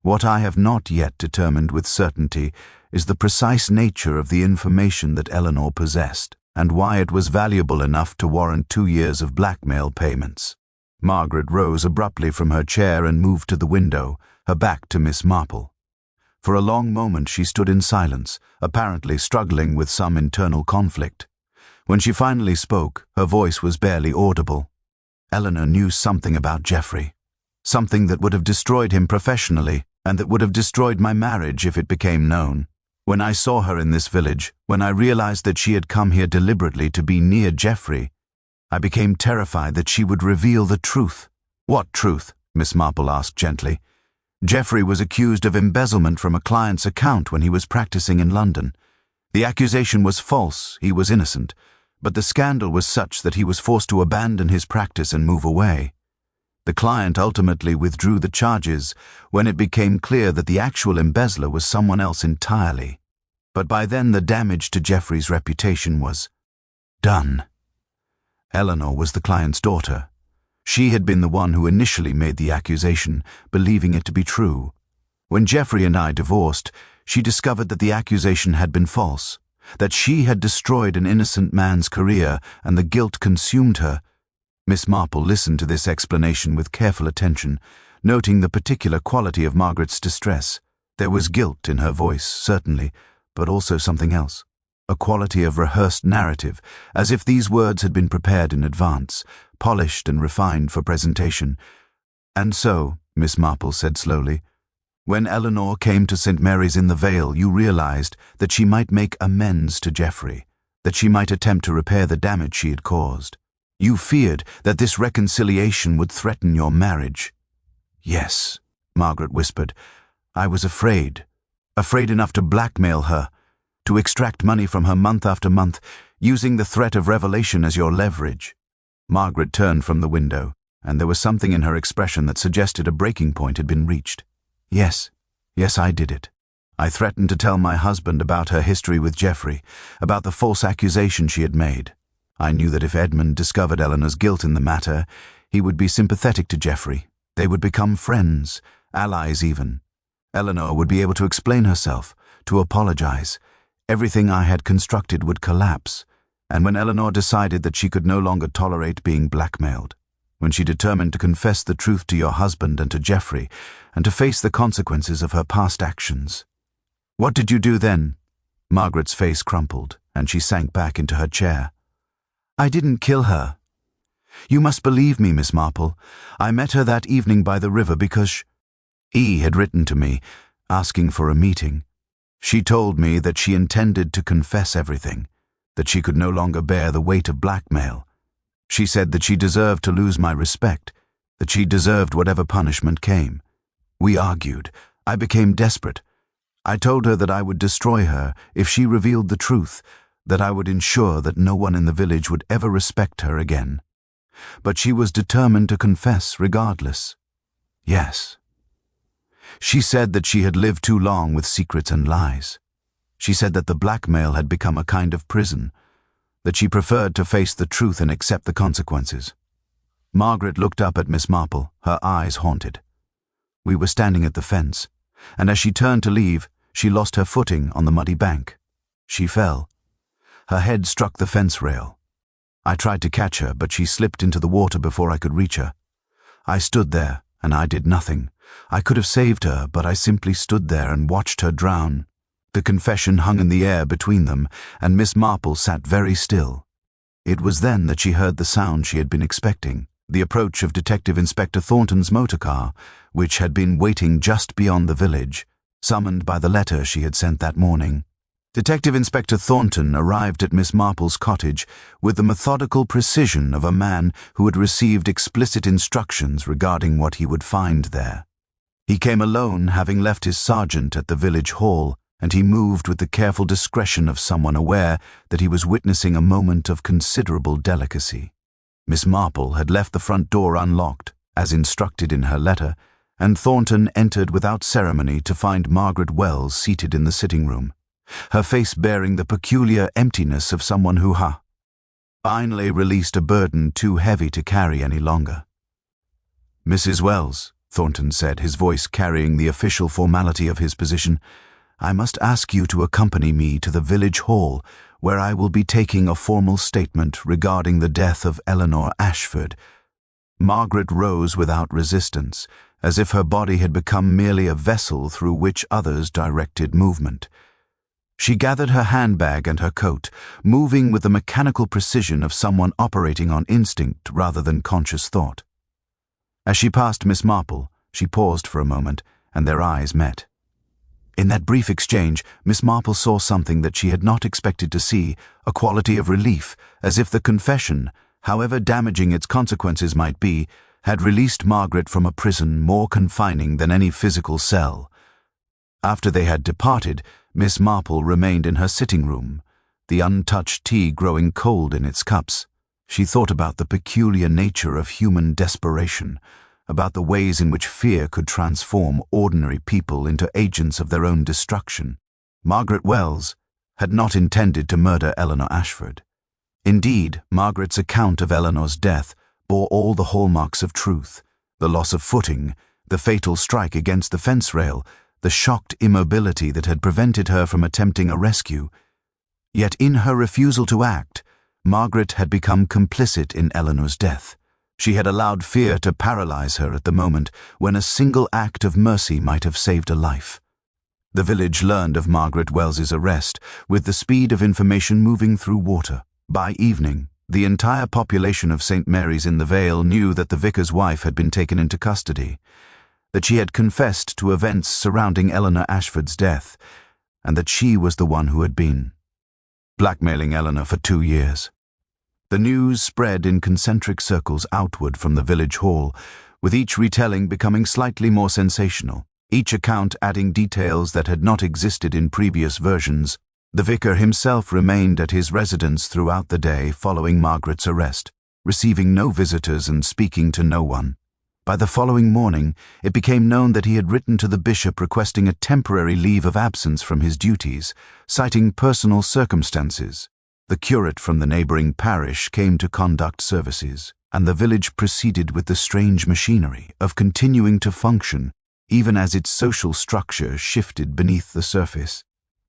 What I have not yet determined with certainty is the precise nature of the information that Eleanor possessed, and why it was valuable enough to warrant 2 years of blackmail payments." Margaret rose abruptly from her chair and moved to the window, her back to Miss Marple. For a long moment she stood in silence, apparently struggling with some internal conflict. When she finally spoke, her voice was barely audible. "Eleanor knew something about Geoffrey. Something that would have destroyed him professionally, and that would have destroyed my marriage if it became known. When I saw her in this village, when I realized that she had come here deliberately to be near Geoffrey, I became terrified that she would reveal the truth." "What truth?" Miss Marple asked gently. "Geoffrey was accused of embezzlement from a client's account when he was practicing in London. The accusation was false, he was innocent, but the scandal was such that he was forced to abandon his practice and move away. The client ultimately withdrew the charges when it became clear that the actual embezzler was someone else entirely. But by then the damage to Geoffrey's reputation was done. Eleanor was the client's daughter. She had been the one who initially made the accusation, believing it to be true. When Geoffrey and I divorced, she discovered that the accusation had been false, that she had destroyed an innocent man's career, and the guilt consumed her." Miss Marple listened to this explanation with careful attention, noting the particular quality of Margaret's distress. There was guilt in her voice, certainly, but also something else. A quality of rehearsed narrative, as if these words had been prepared in advance, polished and refined for presentation. "And so," Miss Marple said slowly, "when Eleanor came to St. Mary's in the Vale, you realized that she might make amends to Geoffrey, that she might attempt to repair the damage she had caused. You feared that this reconciliation would threaten your marriage." "Yes," Margaret whispered. "I was afraid enough to blackmail her, to extract money from her month after month, using the threat of revelation as your leverage." Margaret turned from the window, and there was something in her expression that suggested a breaking point had been reached. Yes, I did it. I threatened to tell my husband about her history with Geoffrey, about the false accusation she had made. I knew that if Edmund discovered Eleanor's guilt in the matter, he would be sympathetic to Geoffrey. They would become friends, allies even. Eleanor would be able to explain herself, to apologize. Everything I had constructed would collapse, and when Eleanor decided that she could no longer tolerate being blackmailed, when she determined to confess the truth to your husband and to Geoffrey, and to face the consequences of her past actions. What did you do then?" Margaret's face crumpled, and she sank back into her chair. "I didn't kill her. You must believe me, Miss Marple. I met her that evening by the river because E had written to me, asking for a meeting. She told me that she intended to confess everything, that she could no longer bear the weight of blackmail. She said that she deserved to lose my respect, that she deserved whatever punishment came. We argued. I became desperate. I told her that I would destroy her if she revealed the truth, that I would ensure that no one in the village would ever respect her again. But she was determined to confess regardless. Yes. She said that she had lived too long with secrets and lies. She said that the blackmail had become a kind of prison, that she preferred to face the truth and accept the consequences. Margaret looked up at Miss Marple, her eyes haunted. We were standing at the fence, and as she turned to leave, she lost her footing on the muddy bank. She fell. Her head struck the fence rail. I tried to catch her, but she slipped into the water before I could reach her. I stood there, and I did nothing. I could have saved her, but I simply stood there and watched her drown. The confession hung in the air between them, and Miss Marple sat very still. It was then that she heard the sound she had been expecting, the approach of Detective Inspector Thornton's motor car, which had been waiting just beyond the village, summoned by the letter she had sent that morning. Detective Inspector Thornton arrived at Miss Marple's cottage with the methodical precision of a man who had received explicit instructions regarding what he would find there. He came alone, having left his sergeant at the village hall, and he moved with the careful discretion of someone aware that he was witnessing a moment of considerable delicacy. Miss Marple had left the front door unlocked, as instructed in her letter, and Thornton entered without ceremony to find Margaret Wells seated in the sitting room, her face bearing the peculiar emptiness of someone who finally released a burden too heavy to carry any longer. "Mrs. Wells," Thornton said, his voice carrying the official formality of his position, "I must ask you to accompany me to the village hall, where I will be taking a formal statement regarding the death of Eleanor Ashford." Margaret rose without resistance, as if her body had become merely a vessel through which others directed movement. She gathered her handbag and her coat, moving with the mechanical precision of someone operating on instinct rather than conscious thought. As she passed Miss Marple, she paused for a moment, and their eyes met. In that brief exchange, Miss Marple saw something that she had not expected to see, a quality of relief, as if the confession, however damaging its consequences might be, had released Margaret from a prison more confining than any physical cell. After they had departed, Miss Marple remained in her sitting room, the untouched tea growing cold in its cups. She thought about the peculiar nature of human desperation, about the ways in which fear could transform ordinary people into agents of their own destruction. Margaret Wells had not intended to murder Eleanor Ashford. Indeed, Margaret's account of Eleanor's death bore all the hallmarks of truth: the loss of footing, the fatal strike against the fence rail, the shocked immobility that had prevented her from attempting a rescue. Yet in her refusal to act, Margaret had become complicit in Eleanor's death. She had allowed fear to paralyze her at the moment when a single act of mercy might have saved a life. The village learned of Margaret Wells's arrest with the speed of information moving through water. By evening, the entire population of St. Mary's in the Vale knew that the vicar's wife had been taken into custody, that she had confessed to events surrounding Eleanor Ashford's death, and that she was the one who had been blackmailing Eleanor for 2 years. The news spread in concentric circles outward from the village hall, with each retelling becoming slightly more sensational, each account adding details that had not existed in previous versions. The vicar himself remained at his residence throughout the day following Margaret's arrest, receiving no visitors and speaking to no one. By the following morning, it became known that he had written to the bishop requesting a temporary leave of absence from his duties, citing personal circumstances. The curate from the neighboring parish came to conduct services, and the village proceeded with the strange machinery of continuing to function, even as its social structure shifted beneath the surface.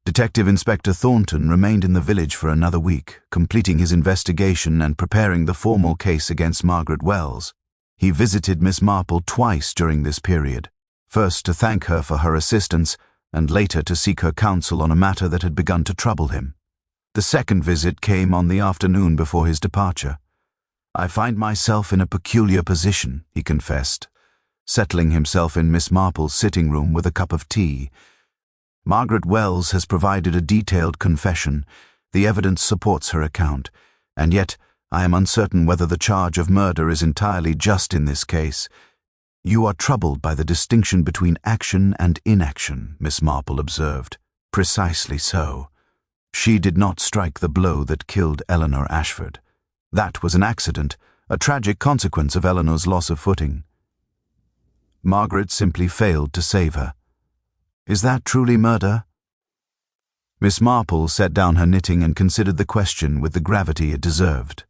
Detective Inspector Thornton remained in the village for another week, completing his investigation and preparing the formal case against Margaret Wells. He visited Miss Marple twice during this period, first to thank her for her assistance, and later to seek her counsel on a matter that had begun to trouble him. The second visit came on the afternoon before his departure. "I find myself in a peculiar position," he confessed, settling himself in Miss Marple's sitting room with a cup of tea. "Margaret Wells has provided a detailed confession. The evidence supports her account, and yet I am uncertain whether the charge of murder is entirely just in this case." "You are troubled by the distinction between action and inaction," Miss Marple observed. "Precisely so. She did not strike the blow that killed Eleanor Ashford. That was an accident, a tragic consequence of Eleanor's loss of footing. Margaret simply failed to save her. Is that truly murder?" Miss Marple set down her knitting and considered the question with the gravity it deserved.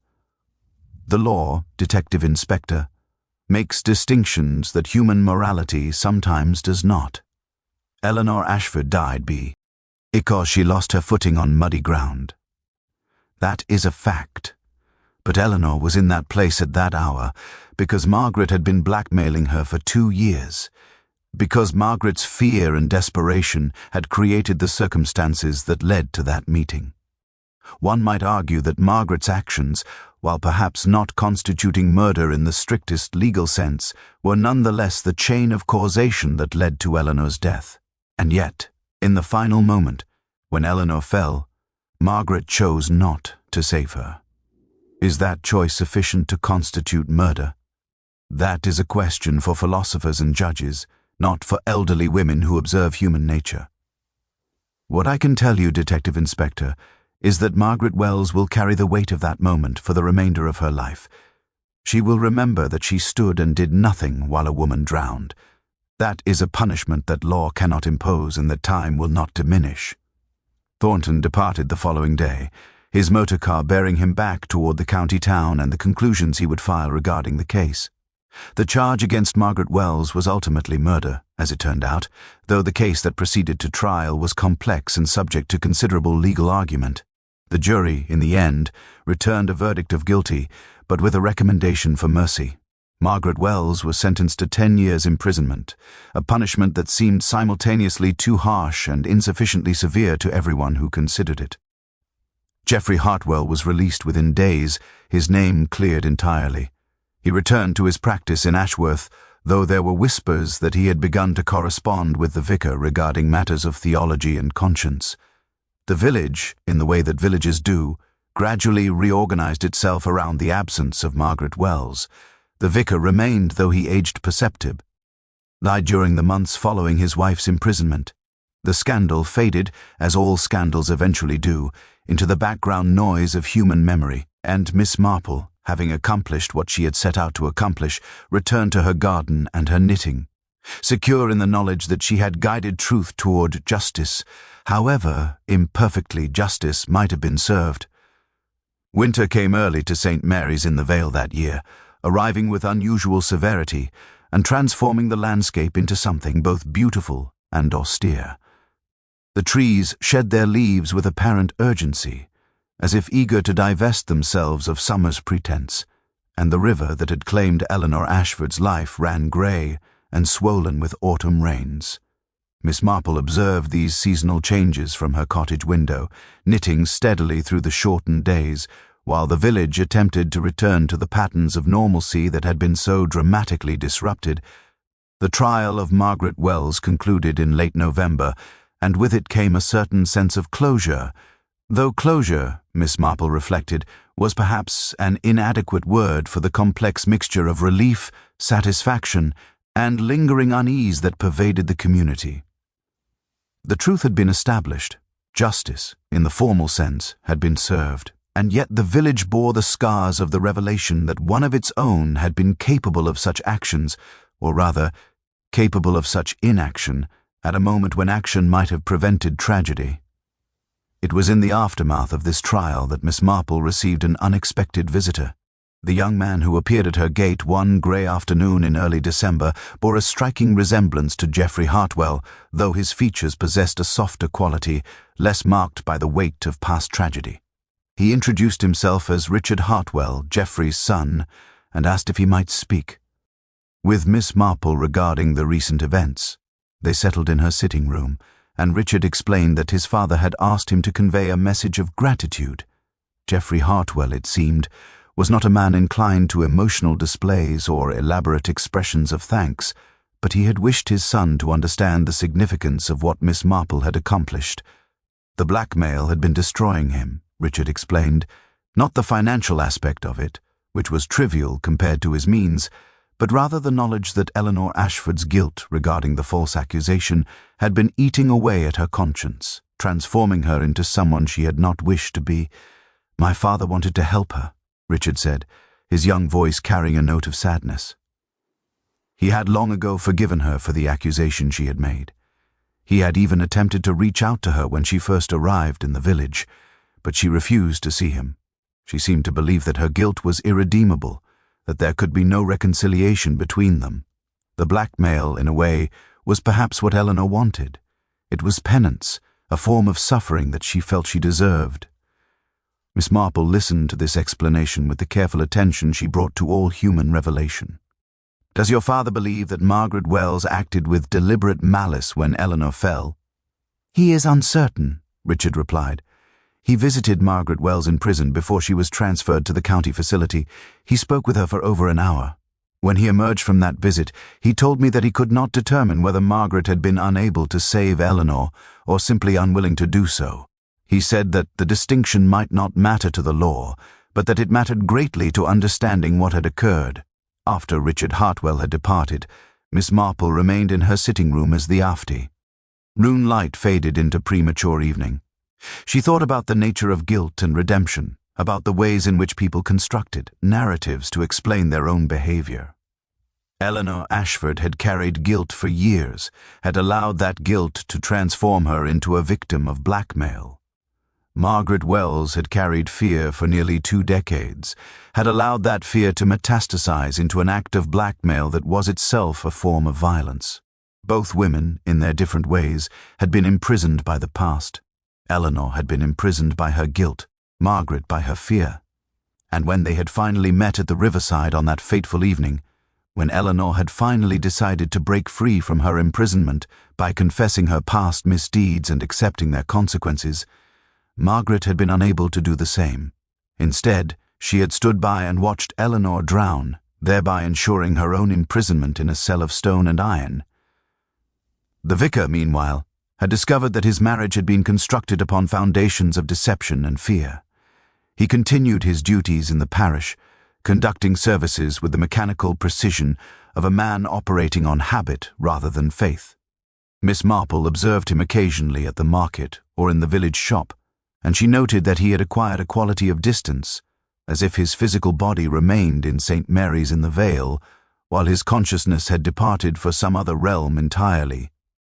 "The law, Detective Inspector, makes distinctions that human morality sometimes does not. Eleanor Ashford died because she lost her footing on muddy ground. That is a fact. But Eleanor was in that place at that hour because Margaret had been blackmailing her for 2 years, because Margaret's fear and desperation had created the circumstances that led to that meeting. One might argue that Margaret's actions, while perhaps not constituting murder in the strictest legal sense, were nonetheless the chain of causation that led to Eleanor's death. And yet, in the final moment, when Eleanor fell, Margaret chose not to save her. Is that choice sufficient to constitute murder? That is a question for philosophers and judges, not for elderly women who observe human nature. What I can tell you, Detective Inspector, is that Margaret Wells will carry the weight of that moment for the remainder of her life. She will remember that she stood and did nothing while a woman drowned. That is a punishment that law cannot impose and that time will not diminish. Thornton departed the following day, his motor car bearing him back toward the county town and the conclusions he would file regarding the case. The charge against Margaret Wells was ultimately murder, as it turned out, though the case that proceeded to trial was complex and subject to considerable legal argument. The jury, in the end, returned a verdict of guilty, but with a recommendation for mercy. Margaret Wells was sentenced to 10 years' imprisonment, a punishment that seemed simultaneously too harsh and insufficiently severe to everyone who considered it. Geoffrey Hartwell was released within days, his name cleared entirely. He returned to his practice in Ashworth, though there were whispers that he had begun to correspond with the vicar regarding matters of theology and conscience. The village, in the way that villages do, gradually reorganized itself around the absence of Margaret Wells. The vicar remained, though he aged perceptive. Died during the months following his wife's imprisonment. The scandal faded, as all scandals eventually do, into the background noise of human memory, and Miss Marple, having accomplished what she had set out to accomplish, returned to her garden and her knitting, secure in the knowledge that she had guided truth toward justice, however imperfectly justice might have been served. Winter came early to St. Mary's in the Vale that year, arriving with unusual severity and transforming the landscape into something both beautiful and austere. The trees shed their leaves with apparent urgency, as if eager to divest themselves of summer's pretense, and the river that had claimed Eleanor Ashford's life ran grey and swollen with autumn rains. Miss Marple observed these seasonal changes from her cottage window, knitting steadily through the shortened days, while the village attempted to return to the patterns of normalcy that had been so dramatically disrupted. The trial of Margaret Wells concluded in late November, and with it came a certain sense of closure, though closure, Miss Marple reflected, was perhaps an inadequate word for the complex mixture of relief, satisfaction, and lingering unease that pervaded the community. The truth had been established. Justice, in the formal sense, had been served, and yet the village bore the scars of the revelation that one of its own had been capable of such actions, or rather, capable of such inaction, at a moment when action might have prevented tragedy. It was in the aftermath of this trial that Miss Marple received an unexpected visitor. The young man who appeared at her gate one grey afternoon in early December bore a striking resemblance to Geoffrey Hartwell, though his features possessed a softer quality, less marked by the weight of past tragedy. He introduced himself as Richard Hartwell, Geoffrey's son, and asked if he might speak with Miss Marple regarding the recent events. They settled in her sitting room, and Richard explained that his father had asked him to convey a message of gratitude. Geoffrey Hartwell, it seemed, was not a man inclined to emotional displays or elaborate expressions of thanks, but he had wished his son to understand the significance of what Miss Marple had accomplished. The blackmail had been destroying him, Richard explained, not the financial aspect of it, which was trivial compared to his means, but rather the knowledge that Eleanor Ashford's guilt regarding the false accusation had been eating away at her conscience, transforming her into someone she had not wished to be. "My father wanted to help her," Richard said, his young voice carrying a note of sadness. He had long ago forgiven her for the accusation she had made. He had even attempted to reach out to her when she first arrived in the village, but she refused to see him. She seemed to believe that her guilt was irredeemable, that there could be no reconciliation between them. The blackmail, in a way, was perhaps what Eleanor wanted. It was penance, a form of suffering that she felt she deserved. Miss Marple listened to this explanation with the careful attention she brought to all human revelation. "Does your father believe that Margaret Wells acted with deliberate malice when Eleanor fell?" "He is uncertain," Richard replied. "He visited Margaret Wells in prison before she was transferred to the county facility. He spoke with her for over an hour. When he emerged from that visit, he told me that he could not determine whether Margaret had been unable to save Eleanor or simply unwilling to do so. He said that the distinction might not matter to the law, but that it mattered greatly to understanding what had occurred." After Richard Hartwell had departed, Miss Marple remained in her sitting room as the after. Rune light faded into premature evening. She thought about the nature of guilt and redemption, about the ways in which people constructed narratives to explain their own behavior. Eleanor Ashford had carried guilt for years, had allowed that guilt to transform her into a victim of blackmail. Margaret Wells had carried fear for nearly 2 decades, had allowed that fear to metastasize into an act of blackmail that was itself a form of violence. Both women, in their different ways, had been imprisoned by the past. Eleanor had been imprisoned by her guilt, Margaret by her fear. And when they had finally met at the Riverside on that fateful evening, when Eleanor had finally decided to break free from her imprisonment by confessing her past misdeeds and accepting their consequences, Margaret had been unable to do the same. Instead, she had stood by and watched Eleanor drown, thereby ensuring her own imprisonment in a cell of stone and iron. The vicar, meanwhile, had discovered that his marriage had been constructed upon foundations of deception and fear. He continued his duties in the parish, conducting services with the mechanical precision of a man operating on habit rather than faith. Miss Marple observed him occasionally at the market or in the village shop, and she noted that he had acquired a quality of distance, as if his physical body remained in St. Mary's in the Vale, while his consciousness had departed for some other realm entirely.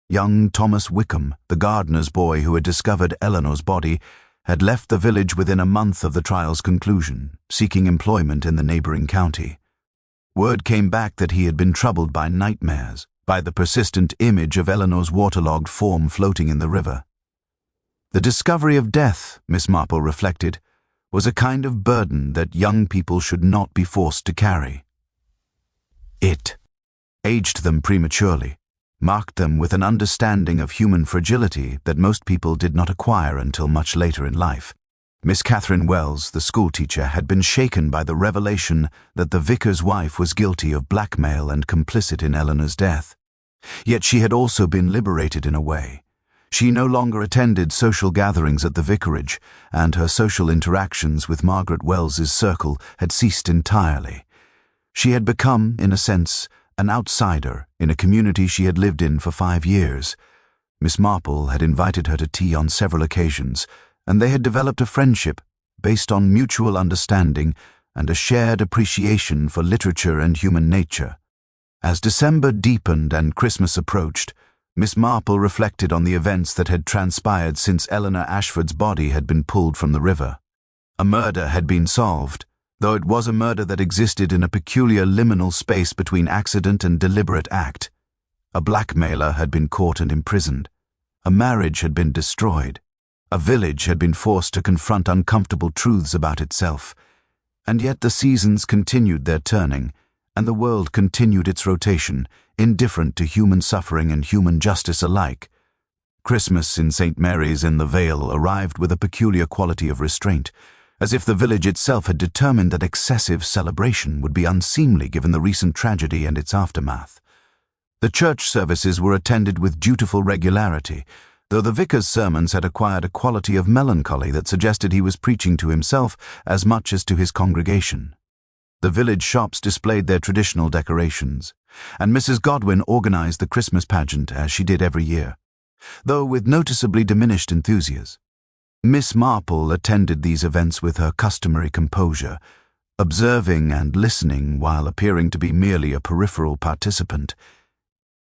Young Thomas Wickham, the gardener's boy who had discovered Eleanor's body, had left the village within a month of the trial's conclusion, seeking employment in the neighboring county. Word came back that he had been troubled by nightmares, by the persistent image of Eleanor's waterlogged form floating in the river. The discovery of death, Miss Marple reflected, was a kind of burden that young people should not be forced to carry. It aged them prematurely, marked them with an understanding of human fragility that most people did not acquire until much later in life. Miss Catherine Wells, the schoolteacher, had been shaken by the revelation that the vicar's wife was guilty of blackmail and complicit in Eleanor's death. Yet she had also been liberated in a way. She no longer attended social gatherings at the vicarage, and her social interactions with Margaret Wells's circle had ceased entirely. She had become, in a sense, an outsider in a community she had lived in for 5 years. Miss Marple had invited her to tea on several occasions, and they had developed a friendship based on mutual understanding and a shared appreciation for literature and human nature. As December deepened and Christmas approached, Miss Marple reflected on the events that had transpired since Eleanor Ashford's body had been pulled from the river. A murder had been solved, though it was a murder that existed in a peculiar liminal space between accident and deliberate act. A blackmailer had been caught and imprisoned. A marriage had been destroyed. A village had been forced to confront uncomfortable truths about itself. And yet the seasons continued their turning, and the world continued its rotation, indifferent to human suffering and human justice alike. Christmas in St. Mary's in the Vale arrived with a peculiar quality of restraint, as if the village itself had determined that excessive celebration would be unseemly given the recent tragedy and its aftermath. The church services were attended with dutiful regularity, though the vicar's sermons had acquired a quality of melancholy that suggested he was preaching to himself as much as to his congregation. The village shops displayed their traditional decorations, and Mrs. Godwin organized the Christmas pageant as she did every year, though with noticeably diminished enthusiasm. Miss Marple attended these events with her customary composure, observing and listening while appearing to be merely a peripheral participant.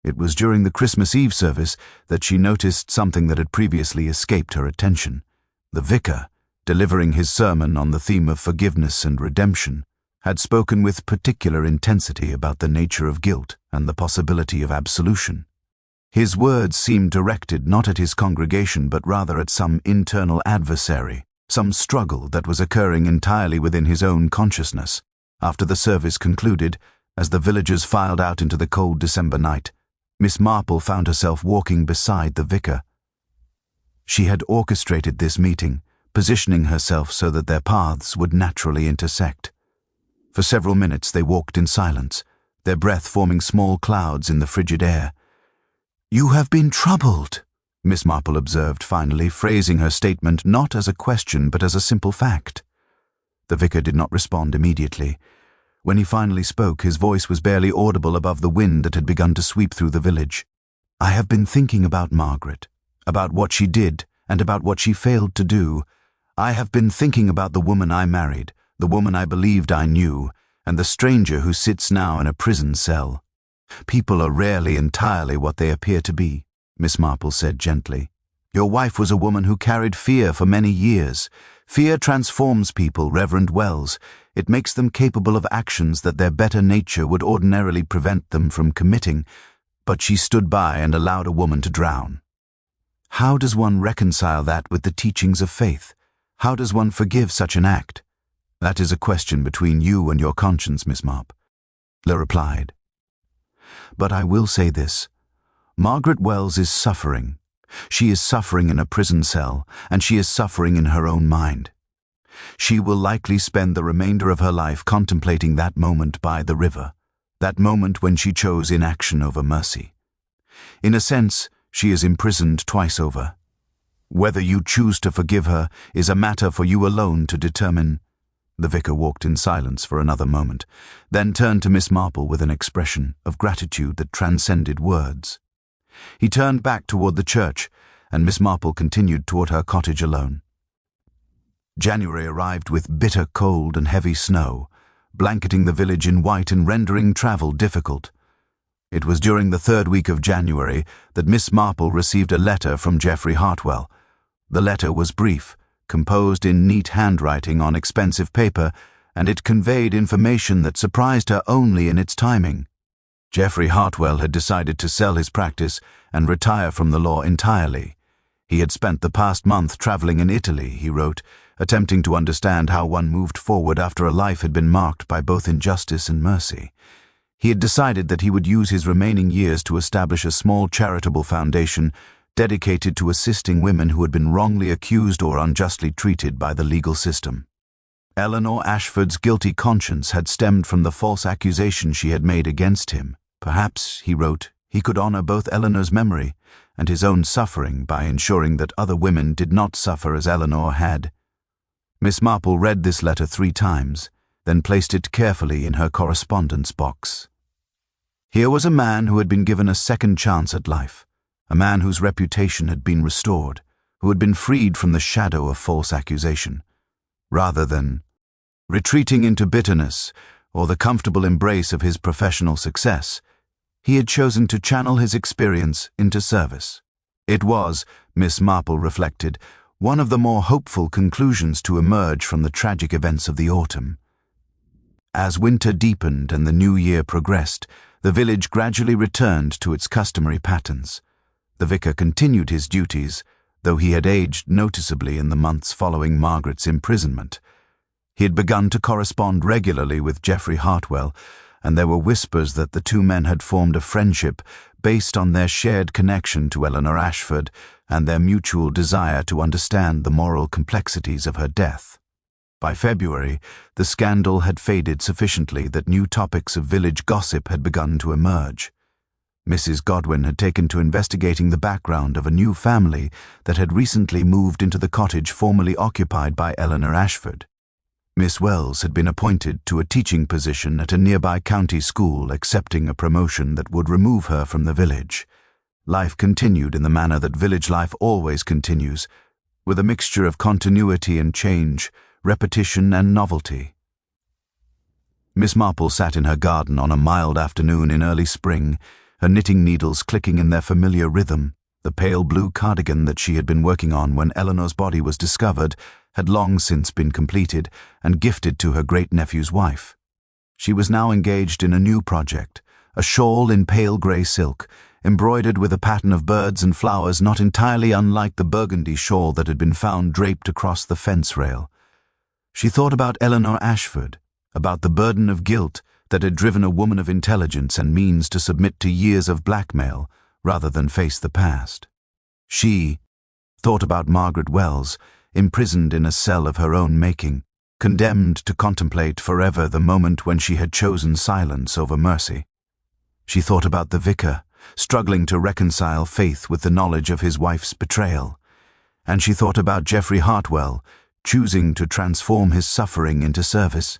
It was during the Christmas Eve service that she noticed something that had previously escaped her attention. The vicar, delivering his sermon on the theme of forgiveness and redemption, had spoken with particular intensity about the nature of guilt and the possibility of absolution. His words seemed directed not at his congregation but rather at some internal adversary, some struggle that was occurring entirely within his own consciousness. After the service concluded, as the villagers filed out into the cold December night, Miss Marple found herself walking beside the vicar. She had orchestrated this meeting, positioning herself so that their paths would naturally intersect. For several minutes they walked in silence, their breath forming small clouds in the frigid air. "You have been troubled," Miss Marple observed finally, phrasing her statement not as a question but as a simple fact. The vicar did not respond immediately. When he finally spoke, his voice was barely audible above the wind that had begun to sweep through the village. "I have been thinking about Margaret, about what she did and about what she failed to do. I have been thinking about the woman I married, the woman I believed I knew, and the stranger who sits now in a prison cell. People are rarely entirely what they appear to be, Miss Marple said gently. Your wife was a woman who carried fear for many years. Fear transforms people, Reverend Wells. It makes them capable of actions that their better nature would ordinarily prevent them from committing, but she stood by and allowed a woman to drown. How does one reconcile that with the teachings of faith? How does one forgive such an act? That is a question between you and your conscience, Miss Marple replied. But I will say this. Margaret Wells is suffering. She is suffering in a prison cell, and she is suffering in her own mind. She will likely spend the remainder of her life contemplating that moment by the river, that moment when she chose inaction over mercy. In a sense, she is imprisoned twice over. Whether you choose to forgive her is a matter for you alone to determine. The vicar walked in silence for another moment, then turned to Miss Marple with an expression of gratitude that transcended words. He turned back toward the church, and Miss Marple continued toward her cottage alone. January arrived with bitter cold and heavy snow, blanketing the village in white and rendering travel difficult. It was during the third week of January that Miss Marple received a letter from Geoffrey Hartwell. The letter was brief, composed in neat handwriting on expensive paper, and it conveyed information that surprised her only in its timing. Geoffrey Hartwell had decided to sell his practice and retire from the law entirely. He had spent the past month traveling in Italy, he wrote, attempting to understand how one moved forward after a life had been marked by both injustice and mercy. He had decided that he would use his remaining years to establish a small charitable foundation dedicated to assisting women who had been wrongly accused or unjustly treated by the legal system. Eleanor Ashford's guilty conscience had stemmed from the false accusation she had made against him. Perhaps, he wrote, he could honor both Eleanor's memory and his own suffering by ensuring that other women did not suffer as Eleanor had. Miss Marple read this letter 3 times, then placed it carefully in her correspondence box. Here was a man who had been given a second chance at life, a man whose reputation had been restored, who had been freed from the shadow of false accusation, rather than retreating into bitterness or the comfortable embrace of his professional success. He had chosen to channel his experience into service. It was, Miss Marple reflected, one of the more hopeful conclusions to emerge from the tragic events of the autumn. As winter deepened and the new year progressed, the village gradually returned to its customary patterns. The vicar continued his duties, though he had aged noticeably in the months following Margaret's imprisonment. He had begun to correspond regularly with Geoffrey Hartwell, and there were whispers that the two men had formed a friendship based on their shared connection to Eleanor Ashford and their mutual desire to understand the moral complexities of her death. By February, the scandal had faded sufficiently that new topics of village gossip had begun to emerge. Mrs. Godwin had taken to investigating the background of a new family that had recently moved into the cottage formerly occupied by Eleanor Ashford. Miss Wells had been appointed to a teaching position at a nearby county school, accepting a promotion that would remove her from the village. Life continued in the manner that village life always continues, with a mixture of continuity and change, repetition and novelty. Miss Marple sat in her garden on a mild afternoon in early spring, her knitting needles clicking in their familiar rhythm. The pale blue cardigan that she had been working on when Eleanor's body was discovered had long since been completed and gifted to her great-nephew's wife. She was now engaged in a new project, a shawl in pale grey silk, embroidered with a pattern of birds and flowers not entirely unlike the burgundy shawl that had been found draped across the fence rail. She thought about Eleanor Ashford, about the burden of guilt that had driven a woman of intelligence and means to submit to years of blackmail rather than face the past. She thought about Margaret Wells, imprisoned in a cell of her own making, condemned to contemplate forever the moment when she had chosen silence over mercy. She thought about the vicar, struggling to reconcile faith with the knowledge of his wife's betrayal. And she thought about Geoffrey Hartwell, choosing to transform his suffering into service.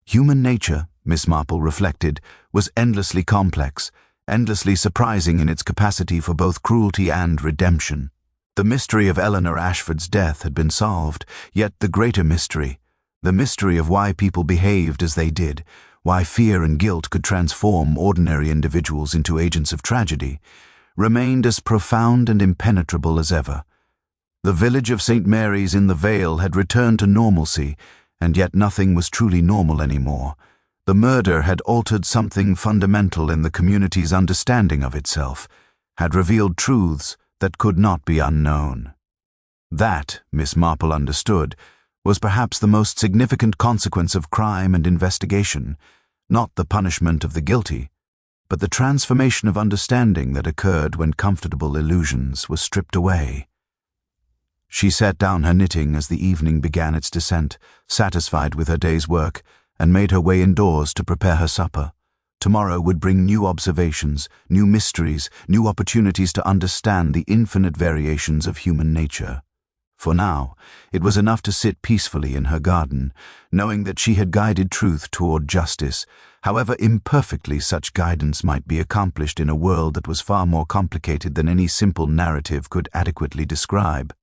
Human nature, Miss Marple reflected, was endlessly complex, endlessly surprising in its capacity for both cruelty and redemption. The mystery of Eleanor Ashford's death had been solved, yet the greater mystery, the mystery of why people behaved as they did, why fear and guilt could transform ordinary individuals into agents of tragedy, remained as profound and impenetrable as ever. The village of St. Mary's in the Vale had returned to normalcy, and yet nothing was truly normal anymore. The murder had altered something fundamental in the community's understanding of itself, had revealed truths that could not be unknown. That, Miss Marple understood, was perhaps the most significant consequence of crime and investigation, not the punishment of the guilty, but the transformation of understanding that occurred when comfortable illusions were stripped away. She set down her knitting as the evening began its descent, satisfied with her day's work, and made her way indoors to prepare her supper. Tomorrow would bring new observations, new mysteries, new opportunities to understand the infinite variations of human nature. For now, it was enough to sit peacefully in her garden, knowing that she had guided truth toward justice, however imperfectly such guidance might be accomplished in a world that was far more complicated than any simple narrative could adequately describe.